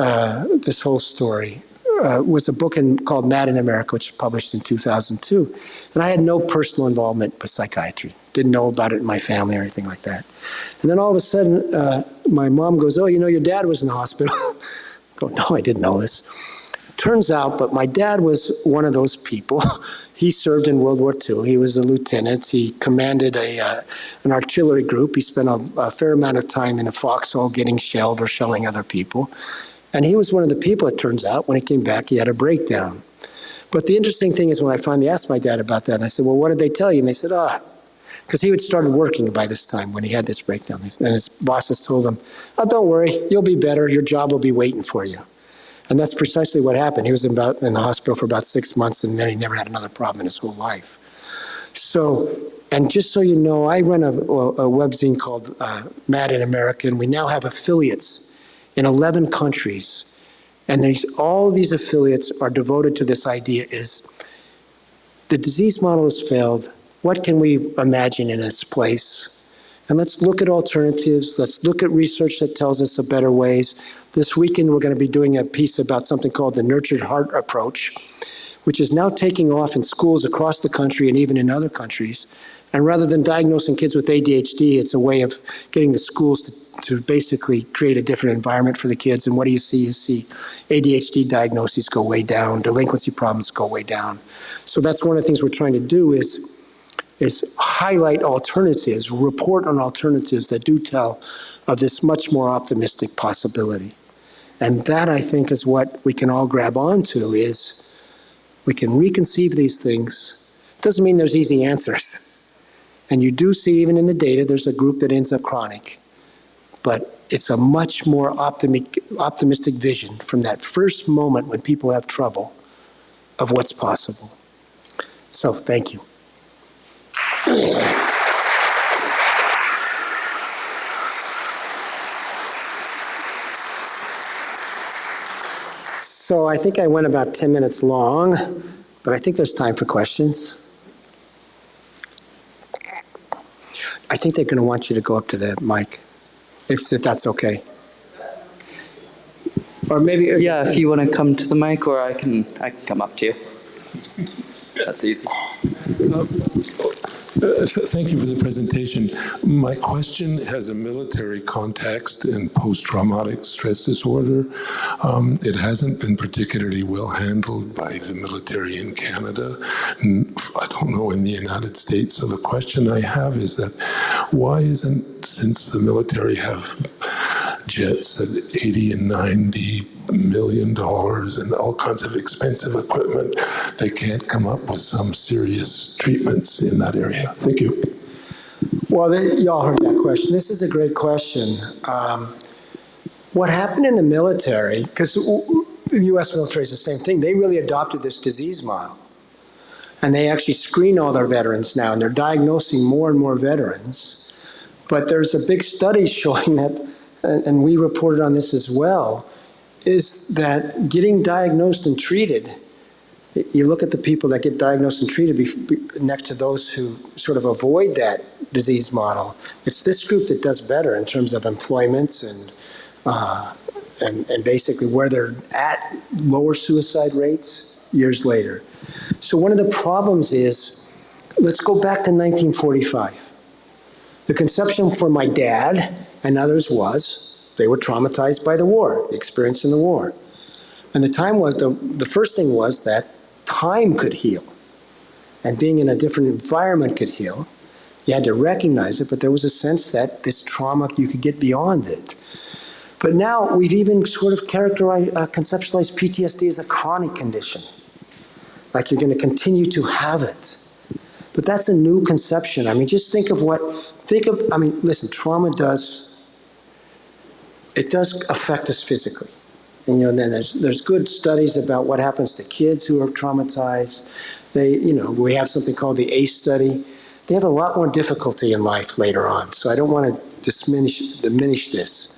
[SPEAKER 2] this whole story, was a book called Mad in America, which was published in 2002. And I had no personal involvement with psychiatry. Didn't know about it in my family or anything like that. And then all of a sudden, my mom goes, "Oh, you know, your dad was in the hospital." I go, "No, I didn't know this." Turns out, but my dad was one of those people. He served in World War II. He was a lieutenant. He commanded an artillery group. He spent a fair amount of time in a foxhole getting shelled or shelling other people. And he was one of the people, it turns out, when he came back, he had a breakdown. But the interesting thing is when I finally asked my dad about that, and I said, "Well, what did they tell you?" And they said, because he had started working by this time when he had this breakdown. And his bosses told him, "Oh, don't worry, you'll be better. Your job will be waiting for you." And that's precisely what happened. He was in the hospital for about 6 months, and then he never had another problem in his whole life. So, and just so you know, I run a webzine called Mad in America, and we now have affiliates in 11 countries. And all these affiliates are devoted to this idea is the disease model has failed. What can we imagine in its place? And let's look at alternatives. Let's look at research that tells us of better ways. This weekend, we're going to be doing a piece about something called the Nurtured Heart Approach, which is now taking off in schools across the country and even in other countries. And rather than diagnosing kids with ADHD, it's a way of getting the schools to basically create a different environment for the kids. And what do you see? You see ADHD diagnoses go way down, delinquency problems go way down. So that's one of the things we're trying to do is highlight alternatives, report on alternatives that do tell of this much more optimistic possibility. And that, I think, is what we can all grab onto, is we can reconceive these things. It doesn't mean there's easy answers. And you do see, even in the data, there's a group that ends up chronic. But it's a much more optimistic vision from that first moment when people have trouble of what's possible. So, thank you. So I think I went about 10 minutes long, but I think there's time for questions. I think they're going to want you to go up to the mic, if that's okay. Or maybe...
[SPEAKER 3] Yeah, if you want to come to the mic, or I can come up to you. That's easy.
[SPEAKER 4] Thank you for the presentation. My question has a military context and post-traumatic stress disorder. It hasn't been particularly well handled by the military in Canada, and I don't know in the United States. So the question I have is that why isn't, since the military have jets at $80 and $90 million and all kinds of expensive equipment, they can't come up with some serious treatments in that area? Thank you.
[SPEAKER 2] Well, y'all heard that question. This is a great question. What happened in the military, because the U.S. military is the same thing, they really adopted this disease model. And they actually screen all their veterans now, and they're diagnosing more and more veterans. But there's a big study showing that, and we reported on this as well, is that getting diagnosed and treated, you look at the people that get diagnosed and treated next to those who sort of avoid that disease model, it's this group that does better in terms of employment and basically where they're at, lower suicide rates years later. So one of the problems is, let's go back to 1945. The conception for my dad and others was, they were traumatized by the war, the experience in the war. And the time was, the first thing was that time could heal. And being in a different environment could heal. You had to recognize it, but there was a sense that this trauma, you could get beyond it. But now we've even sort of conceptualized PTSD as a chronic condition. Like you're going to continue to have it. But that's a new conception. I mean, just listen, trauma does affect us physically. And, and then there's good studies about what happens to kids who are traumatized. We have something called the ACE study. They have a lot more difficulty in life later on. So I don't want to diminish this.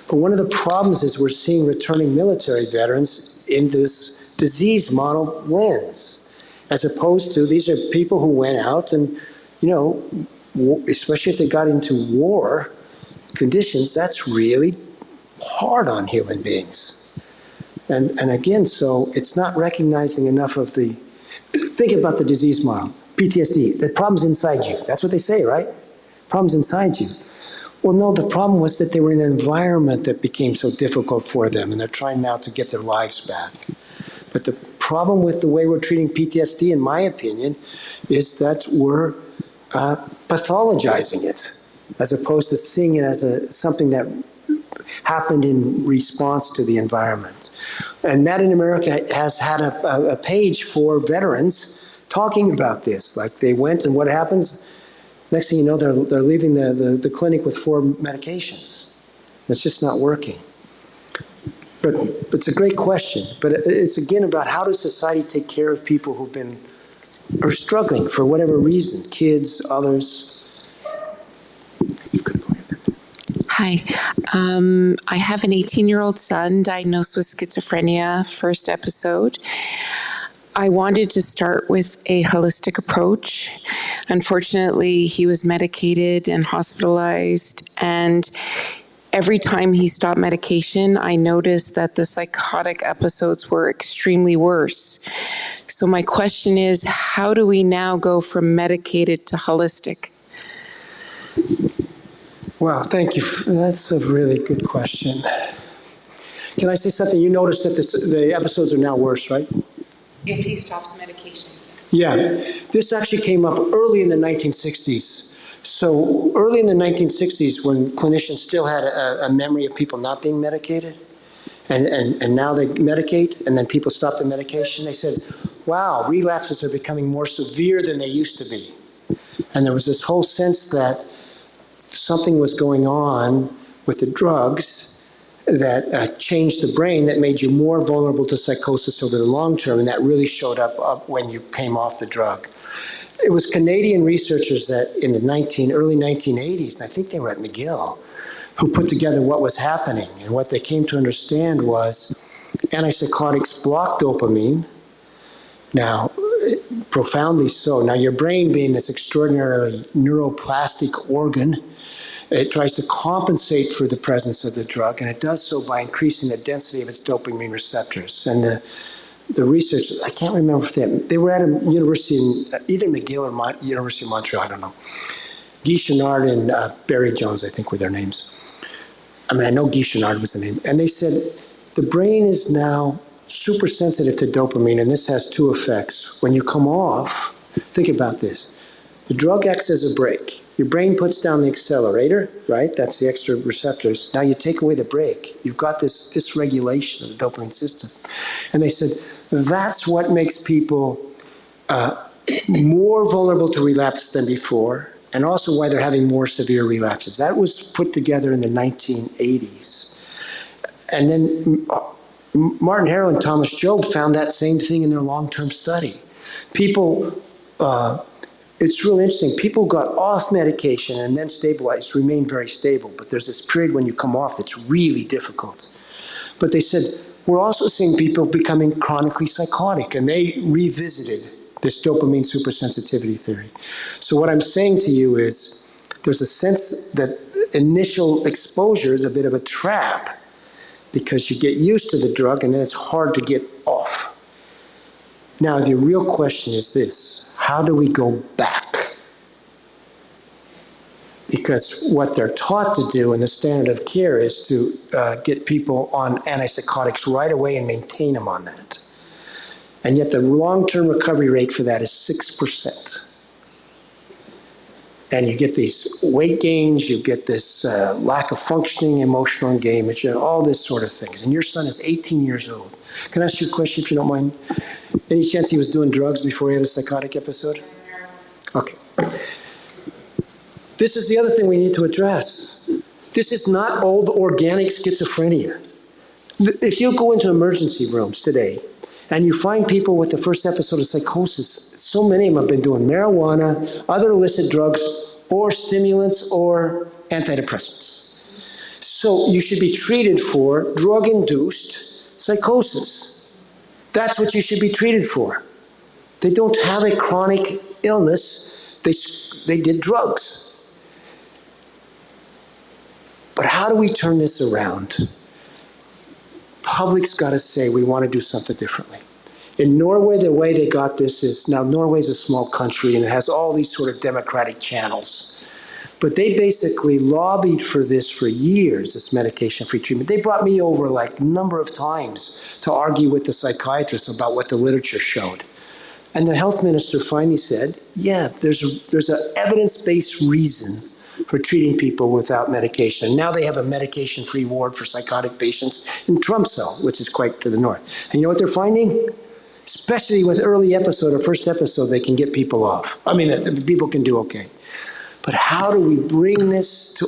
[SPEAKER 2] But one of the problems is we're seeing returning military veterans in this disease model lens, as opposed to these are people who went out and, especially if they got into war conditions, that's really hard on human beings. And again, so it's not recognizing enough of think about the disease model, PTSD, the problem's inside you. That's what they say, right? Problem's inside you. Well, no, the problem was that they were in an environment that became so difficult for them, and they're trying now to get their lives back. But the problem with the way we're treating PTSD, in my opinion, is that we're pathologizing it, as opposed to seeing it as something that happened in response to the environment. And Mad in America has had a page for veterans talking about this. Like they went, and what happens? Next thing you know, they're leaving the clinic with 4 medications. It's just not working. But it's a great question. But it's again about how does society take care of people who've are struggling for whatever reason, kids, others.
[SPEAKER 5] Hi. I have an 18-year-old son diagnosed with schizophrenia, first episode. I wanted to start with a holistic approach. Unfortunately, he was medicated and hospitalized, and every time he stopped medication, I noticed that the psychotic episodes were extremely worse. So my question is, how do we now go from medicated to holistic?
[SPEAKER 2] Wow, thank you. That's a really good question. Can I say something? You noticed that the episodes are now worse, right?
[SPEAKER 5] If he stops medication.
[SPEAKER 2] Yeah, this actually came up early in the 1960s. So early in the 1960s, when clinicians still had a memory of people not being medicated, and now they medicate, and then people stop the medication, they said, wow, relapses are becoming more severe than they used to be. And there was this whole sense that something was going on with the drugs that changed the brain that made you more vulnerable to psychosis over the long term, and that really showed up when you came off the drug. It was Canadian researchers that in the early 1980s, I think they were at McGill, who put together what was happening. And what they came to understand was antipsychotics block dopamine. Now, profoundly so. Now, your brain being this extraordinarily neuroplastic organ, it tries to compensate for the presence of the drug, and it does so by increasing the density of its dopamine receptors. And the research, I can't remember if they were at a university in either McGill or University of Montreal, I don't know. Guy Chenard and Barry Jones, I think, were their names. I mean, I know Guy Chenard was the name. And they said the brain is now super sensitive to dopamine, and this has two effects. When you come off, think about this. The drug acts as a brake. Your brain puts down the accelerator, right? That's the extra receptors. Now you take away the brake. You've got this dysregulation of the dopamine system. And they said that's what makes people more vulnerable to relapse than before, and also why they're having more severe relapses. That was put together in the 1980s. And then Martin Harrow and Thomas Job found that same thing in their long-term study. People, it's really interesting, people got off medication and then stabilized, remained very stable, but there's this period when you come off that's really difficult. But they said, we're also seeing people becoming chronically psychotic, and they revisited this dopamine supersensitivity theory. So what I'm saying to you is, there's a sense that initial exposure is a bit of a trap, because you get used to the drug and then it's hard to get off. Now, the real question is this: how do we go back? Because what they're taught to do in the standard of care is to get people on antipsychotics right away and maintain them on that. And yet the long-term recovery rate for that is 6%. And you get these weight gains, you get this lack of functioning, emotional engagement, all this sort of things. And your son is 18 years old. Can I ask you a question, if you don't mind? Any chance he was doing drugs before he had a psychotic episode? Okay. This is the other thing we need to address. This is not old organic schizophrenia. If you go into emergency rooms today and you find people with the first episode of psychosis, so many of them have been doing marijuana, other illicit drugs, or stimulants, or antidepressants. So you should be treated for drug-induced psychosis. That's what you should be treated for. They don't have a chronic illness. They did drugs. But how do we turn this around? Public's got to say, we want to do something differently. In Norway, the way they got this is, now Norway's a small country and it has all these sort of democratic channels. But they basically lobbied for this for years, this medication-free treatment. They brought me over like a number of times to argue with the psychiatrists about what the literature showed. And the health minister finally said, yeah, there's an evidence-based reason for treating people without medication. Now they have a medication-free ward for psychotic patients in Tromsø, which is quite to the north. And you know what they're finding? Especially with early episode or first episode, they can get people off. I mean, the people can do okay. But how do we bring this to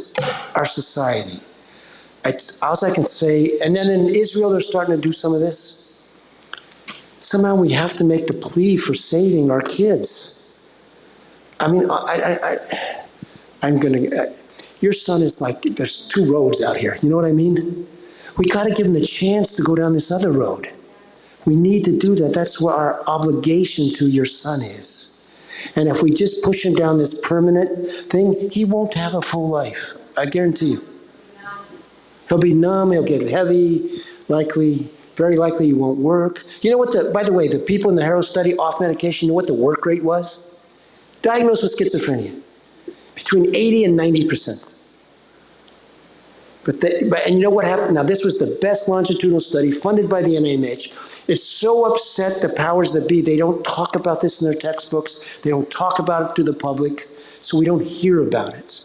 [SPEAKER 2] our society? All I can say, and then in Israel, they're starting to do some of this. Somehow we have to make the plea for saving our kids. I mean, I'm going to, your son is like, there's two roads out here. You know what I mean? We got to give him the chance to go down this other road. We need to do that. That's what our obligation to your son is. And if we just push him down this permanent thing, he won't have a full life. I guarantee you. He'll be numb, he'll get heavy, very likely he won't work. You know what by the way, the people in the Harrow study off medication, you know what the work rate was? Diagnosed with schizophrenia. Between 80 and 90%. And you know what happened? Now, this was the best longitudinal study funded by the NIMH. It's so upset the powers that be. They don't talk about this in their textbooks. They don't talk about it to the public, so we don't hear about it.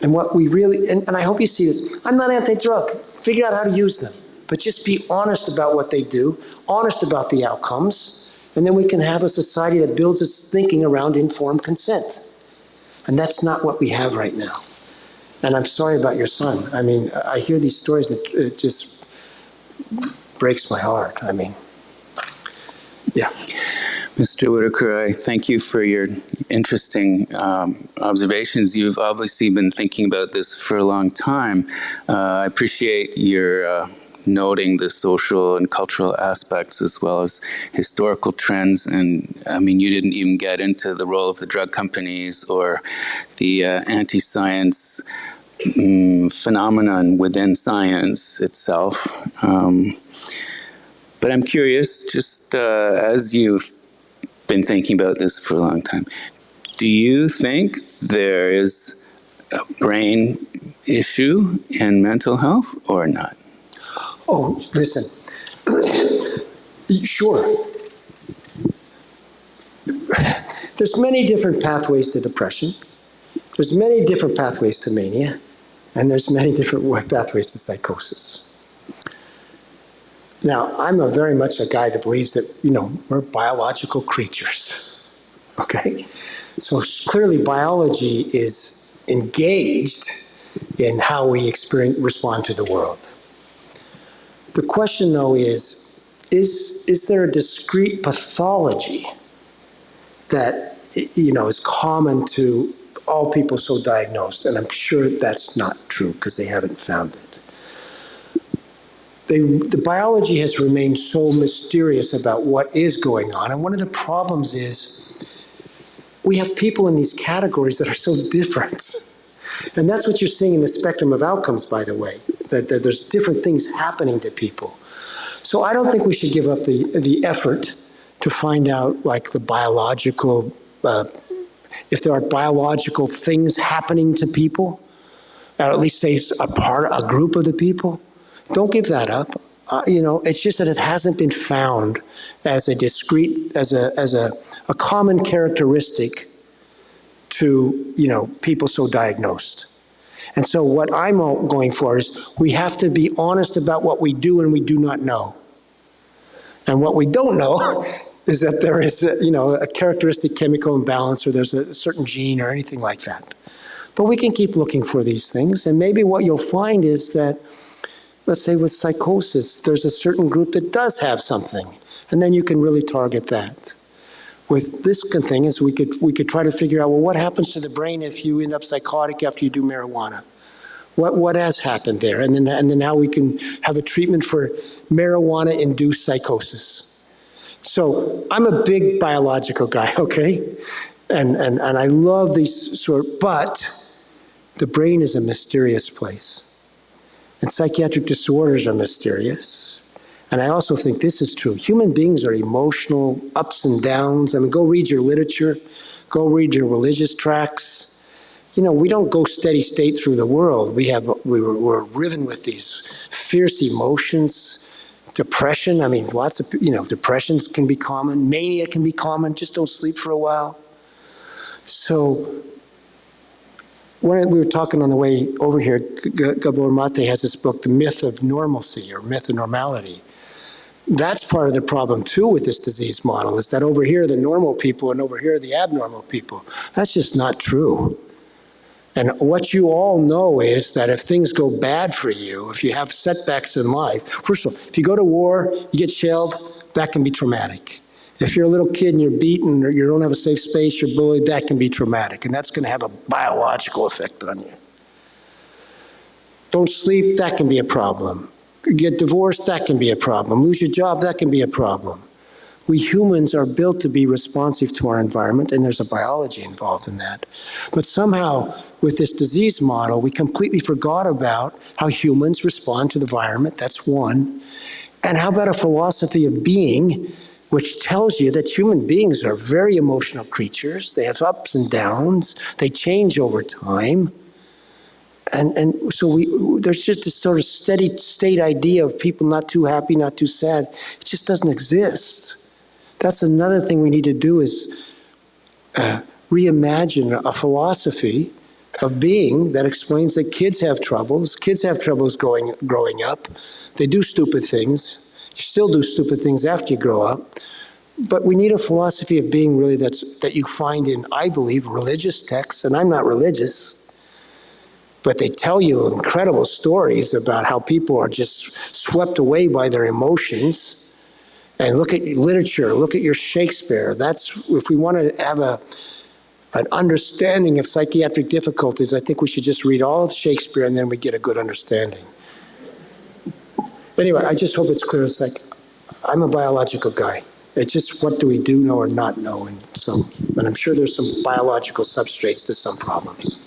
[SPEAKER 2] And what we really, and I hope you see this, I'm not anti-drug. Figure out how to use them. But just be honest about what they do, honest about the outcomes, and then we can have a society that builds its thinking around informed consent. And that's not what we have right now. And I'm sorry about your son. I mean, I hear these stories that it just breaks my heart. I mean, yeah.
[SPEAKER 6] Mr. Whitaker, I thank you for your interesting observations. You've obviously been thinking about this for a long time. I appreciate your noting the social and cultural aspects as well as historical trends. And I mean, you didn't even get into the role of the drug companies or the anti-science phenomenon within science itself. But I'm curious, just as you've been thinking about this for a long time, do you think there is a brain issue in mental health or not?
[SPEAKER 2] Oh, listen. Sure. There's many different pathways to depression. There's many different pathways to mania. And there's many different pathways to psychosis. Now, I'm very much a guy that believes that, we're biological creatures, okay? So clearly biology is engaged in how we respond to the world. The question, though, is there a discrete pathology that, is common to all people so diagnosed? And I'm sure that's not true because they haven't found it. The biology has remained so mysterious about what is going on. And one of the problems is we have people in these categories that are so different. And that's what you're seeing in the spectrum of outcomes, by the way, that there's different things happening to people. So I don't think we should give up the effort to find out, like, the biological, if there are biological things happening to people, or at least say a group of the people. Don't give that up. It's just that it hasn't been found as a discrete, as a common characteristic to, people so diagnosed. And so what I'm going for is we have to be honest about what we do and we do not know. And what we don't know is that there is a characteristic chemical imbalance, or there's a certain gene or anything like that. But we can keep looking for these things. And maybe what you'll find is that, let's say with psychosis, there's a certain group that does have something, and then you can really target that. With this thing is we could try to figure out, well, what happens to the brain if you end up psychotic after you do marijuana? What has happened there? And then how we can have a treatment for marijuana-induced psychosis. So I'm a big biological guy, okay? And I love these but the brain is a mysterious place. And psychiatric disorders are mysterious. And I also think this is true. Human beings are emotional, ups and downs. I mean, go read your literature. Go read your religious tracts. We don't go steady state through the world. We're riven with these fierce emotions. Depression, I mean, lots of, depressions can be common. Mania can be common. Just don't sleep for a while. So when we were talking on the way over here, Gabor Mate has this book, The Myth of Normalcy, or Myth of Normality. That's part of the problem, too, with this disease model, is that over here are the normal people and over here are the abnormal people. That's just not true. And what you all know is that if things go bad for you, if you have setbacks in life, first of all, if you go to war, you get shelled, that can be traumatic. If you're a little kid and you're beaten or you don't have a safe space, you're bullied, that can be traumatic. And that's going to have a biological effect on you. Don't sleep, that can be a problem. Get divorced, that can be a problem. Lose your job, that can be a problem. We humans are built to be responsive to our environment, and there's a biology involved in that. But somehow, with this disease model, we completely forgot about how humans respond to the environment. That's one. And how about a philosophy of being, which tells you that human beings are very emotional creatures. They have ups and downs. They change over time. And so there's just this sort of steady state idea of people not too happy, not too sad. It just doesn't exist. That's another thing we need to do, is reimagine a philosophy of being that explains that kids have troubles. Kids have troubles growing up. They do stupid things. You still do stupid things after you grow up. But we need a philosophy of being really that you find in, I believe, religious texts. And I'm not religious. But they tell you incredible stories about how people are just swept away by their emotions. And look at literature, look at your Shakespeare. That's, if we want to have an understanding of psychiatric difficulties, I think we should just read all of Shakespeare and then we get a good understanding. Anyway, I just hope it's clear. It's like, I'm a biological guy. It's just what do we do know or not know? And I'm sure there's some biological substrates to some problems.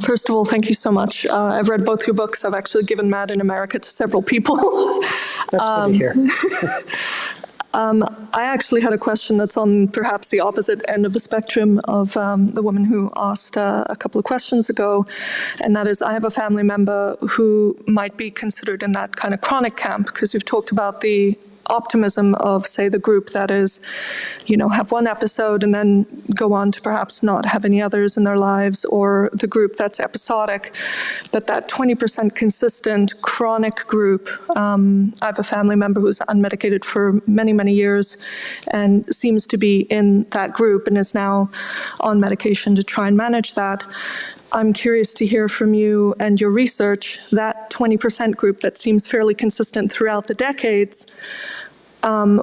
[SPEAKER 7] First of all, thank you so much. I've read both your books. I've actually given Mad in America to several people.
[SPEAKER 2] That's good to hear.
[SPEAKER 7] I actually had a question that's on perhaps the opposite end of the spectrum of the woman who asked a couple of questions ago, and that is, I have a family member who might be considered in that kind of chronic camp, because you've talked about the optimism of, say, the group that is, have one episode and then go on to perhaps not have any others in their lives, or the group that's episodic. But that 20% consistent chronic group, I have a family member who's unmedicated for many, many years and seems to be in that group and is now on medication to try and manage that. I'm curious to hear from you and your research, that 20% group that seems fairly consistent throughout the decades.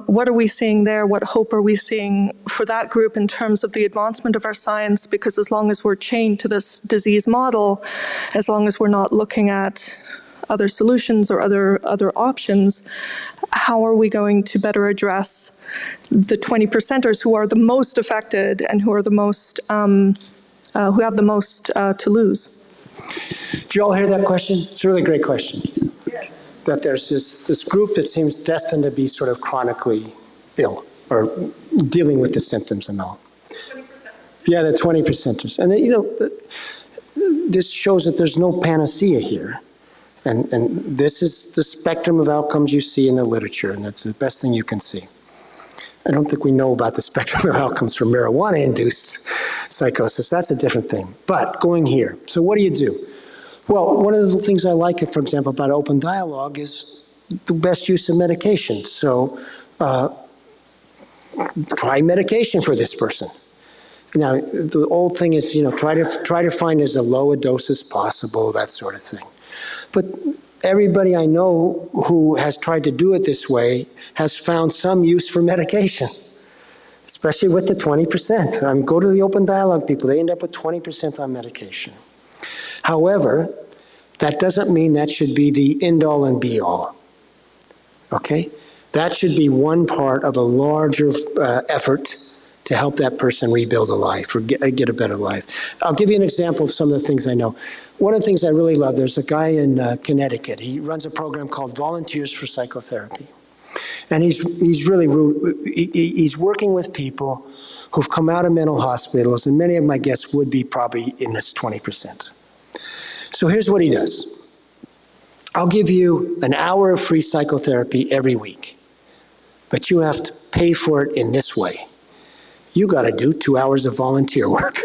[SPEAKER 7] What are we seeing there? What hope are we seeing for that group in terms of the advancement of our science? Because as long as we're chained to this disease model, as long as we're not looking at other solutions or other options, how are we going to better address the 20%ers who are the most affected and who are the most who have the most to lose?
[SPEAKER 2] Did you all hear that question? It's a really great question. Yeah. That there's this group that seems destined to be sort of chronically ill or dealing with the symptoms and all. 20%. Yeah, the 20%ers. And this shows that there's no panacea here. And this is the spectrum of outcomes you see in the literature, and that's the best thing you can see. I don't think we know about the spectrum of outcomes for marijuana-induced psychosis. That's a different thing. But going here, so what do? Well, one of the things I like, for example, about open dialogue is the best use of medication. So try medication for this person. Now, the old thing is, try to find as low a dose as possible, that sort of thing. But everybody I know who has tried to do it this way has found some use for medication, especially with the 20%. Go to the open dialogue people, they end up with 20% on medication. However, that doesn't mean that should be the end-all and be-all, okay? That should be one part of a larger effort to help that person rebuild a life or get a better life. I'll give you an example of some of the things I know. One of the things I really love, there's a guy in Connecticut. He runs a program called Volunteers for Psychotherapy. And he's working with people who've come out of mental hospitals, and many of my guests would be probably in this 20%. So here's what he does. I'll give you an hour of free psychotherapy every week, but you have to pay for it in this way. You got to do 2 hours of volunteer work.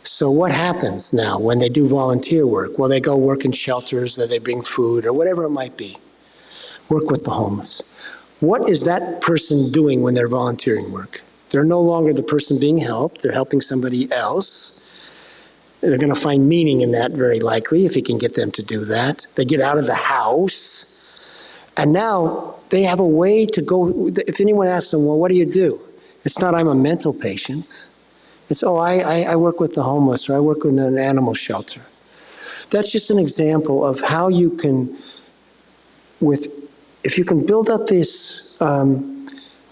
[SPEAKER 2] So what happens now when they do volunteer work? Well, they go work in shelters, or they bring food, or whatever it might be. Work with the homeless. What is that person doing when they're volunteering work? They're no longer the person being helped. They're helping somebody else. They're going to find meaning in that, very likely, if you can get them to do that. They get out of the house. And now they have a way to go. If anyone asks them, well, what do? It's not, I'm a mental patient. It's, I work with the homeless, or I work with an animal shelter. That's just an example of how you can, if you can build up this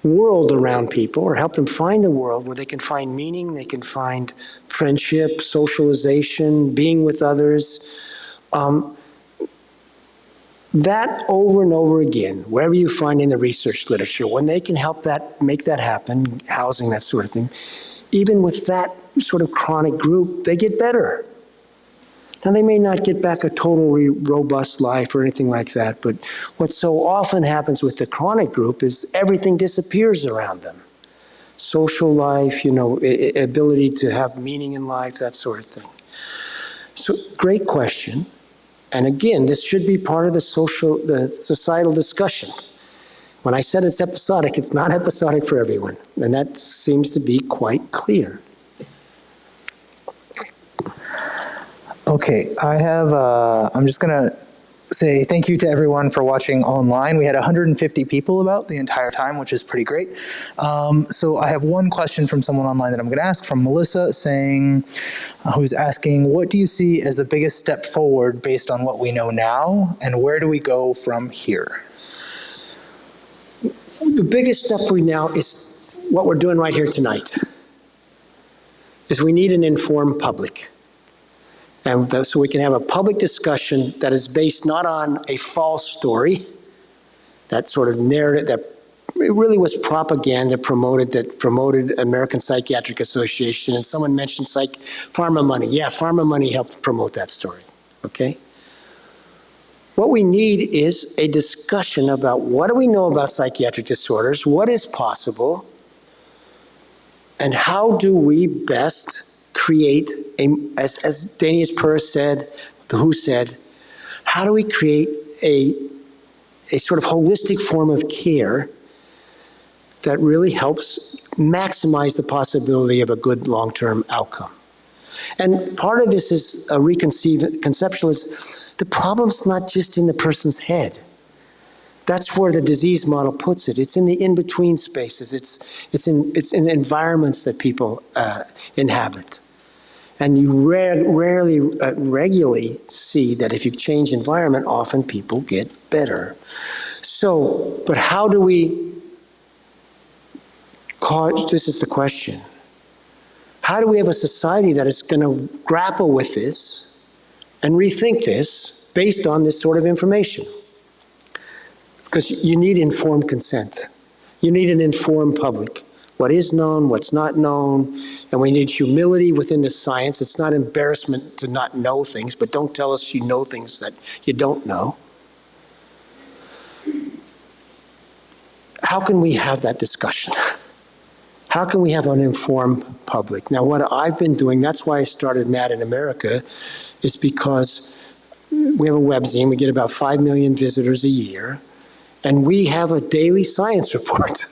[SPEAKER 2] world around people, or help them find a world where they can find meaning, they can find friendship, socialization, being with others, that over and over again, wherever you find in the research literature, when they can help make that happen, housing, that sort of thing, even with that sort of chronic group, they get better. Now, they may not get back a totally robust life or anything like that, but what so often happens with the chronic group is everything disappears around them. Social life, ability to have meaning in life, that sort of thing. So, great question. And again, this should be part of the societal discussion. When I said it's episodic, it's not episodic for everyone. And that seems to be quite clear.
[SPEAKER 8] Okay, I have, I'm just going to say thank you to everyone for watching online. We had 150 people about the entire time, which is pretty great. So I have one question from someone online that I'm going to ask, from Melissa, saying, who's asking, what do you see as the biggest step forward based on what we know now, and where do we go from here?
[SPEAKER 2] The biggest step we now is what we're doing right here tonight, is we need an informed public. And so we can have a public discussion that is based not on a false story, that sort of narrative that it really was propaganda promoted American Psychiatric Association, and someone mentioned pharma money. Yeah, pharma money helped promote that story, okay? What we need is a discussion about what do we know about psychiatric disorders, what is possible, and how do we best create, as Danius Purse said, the WHO said, how do we create a sort of holistic form of care that really helps maximize the possibility of a good long-term outcome? And part of this is a conceptual is the problem's not just in the person's head. That's where the disease model puts it. It's in the in-between spaces. It's in environments that people inhabit. And you regularly see that if you change environment, often people get better. So, but how do we this is the question. How do we have a society that is going to grapple with this and rethink this based on this sort of information? Because you need informed consent. You need an informed public. What is known, what's not known, and we need humility within the science. It's not embarrassment to not know things, but don't tell us you know things that you don't know. How can we have that discussion? How can we have an informed public? Now, what I've been doing, that's why I started Mad in America, is because we have a webzine. We get about 5 million visitors a year, and we have a daily science report.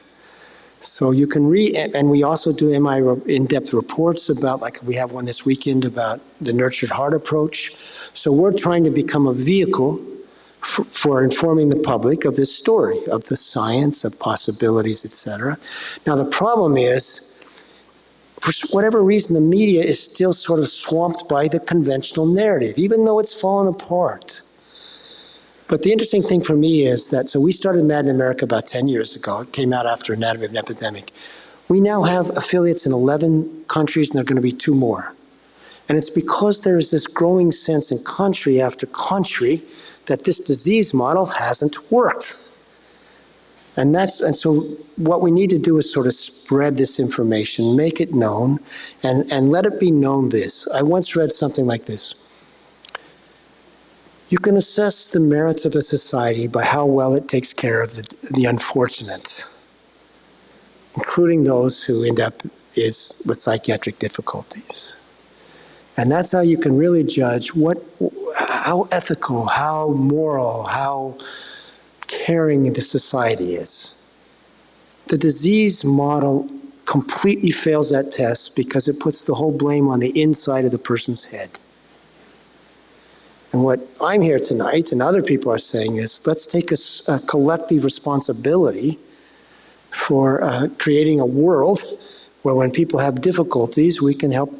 [SPEAKER 2] So you can read, and we also do in-depth reports about, like we have one this weekend about the nurtured heart approach. So we're trying to become a vehicle for informing the public of this story, of the science, of possibilities, etc. Now the problem is, for whatever reason, the media is still sort of swamped by the conventional narrative, even though it's fallen apart. But the interesting thing for me is that, so we started Mad in America about 10 years ago. It came out after Anatomy of an Epidemic. We now have affiliates in 11 countries, and there are going to be 2 more. And it's because there is this growing sense in country after country that this disease model hasn't worked. And so what we need to do is sort of spread this information, make it known, and let it be known this. I once read something like this. You can assess the merits of a society by how well it takes care of the unfortunate, including those who end up with psychiatric difficulties. And that's how you can really judge how ethical, how moral, how caring the society is. The disease model completely fails that test because it puts the whole blame on the inside of the person's head. And what I'm here tonight and other people are saying is, let's take a collective responsibility for creating a world where when people have difficulties, we can help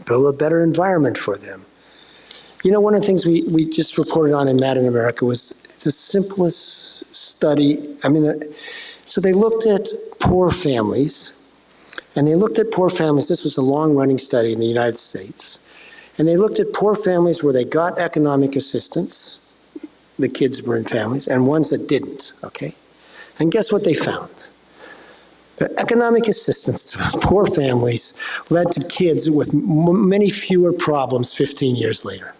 [SPEAKER 2] build a better environment for them. You know, one of the things we just reported on in Mad in America was the simplest study. So they looked at poor families, and this was a long-running study in the United States. And they looked at poor families where they got economic assistance, the kids were in families, and ones that didn't, okay? And guess what they found? The economic assistance to those poor families led to kids with many fewer problems 15 years later.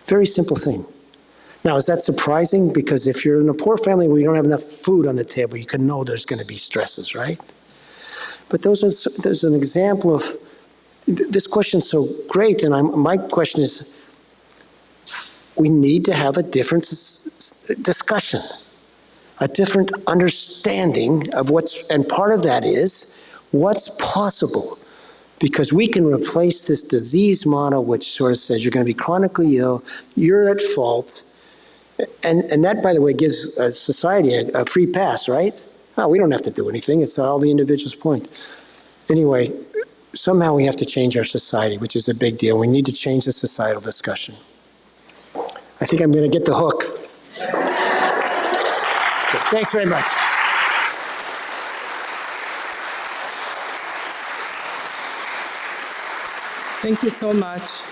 [SPEAKER 2] Very simple thing. Now, is that surprising? Because if you're in a poor family where you don't have enough food on the table, you can know there's going to be stresses, right? But there's an example of, this question's so great, and my question is, we need to have a different discussion, a different understanding of and part of that is what's possible, because we can replace this disease model which sort of says you're going to be chronically ill, you're at fault, And that, by the way, gives society a free pass, right? Oh, we don't have to do anything. It's all the individual's point. Anyway, somehow we have to change our society, which is a big deal. We need to change the societal discussion. I think I'm going to get the hook. Thanks very much.
[SPEAKER 1] Thank you so much.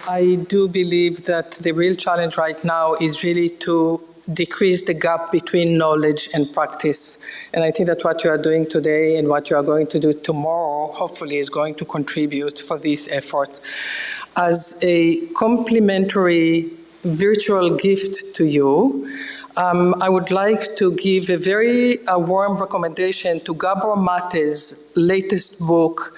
[SPEAKER 1] I do believe that the real challenge right now is really to decrease the gap between knowledge and practice. And I think that what you are doing today and what you are going to do tomorrow, hopefully, is going to contribute for this effort. As a complimentary virtual gift to you, I would like to give a very warm recommendation to Gabor Mate's latest book,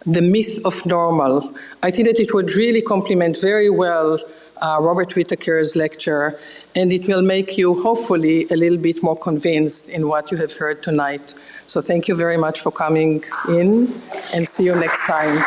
[SPEAKER 1] The Myth of Normal. I think that it would really complement very well Robert Whitaker's lecture, and it will make you hopefully a little bit more convinced in what you have heard tonight. So thank you very much for coming in, and see you next time.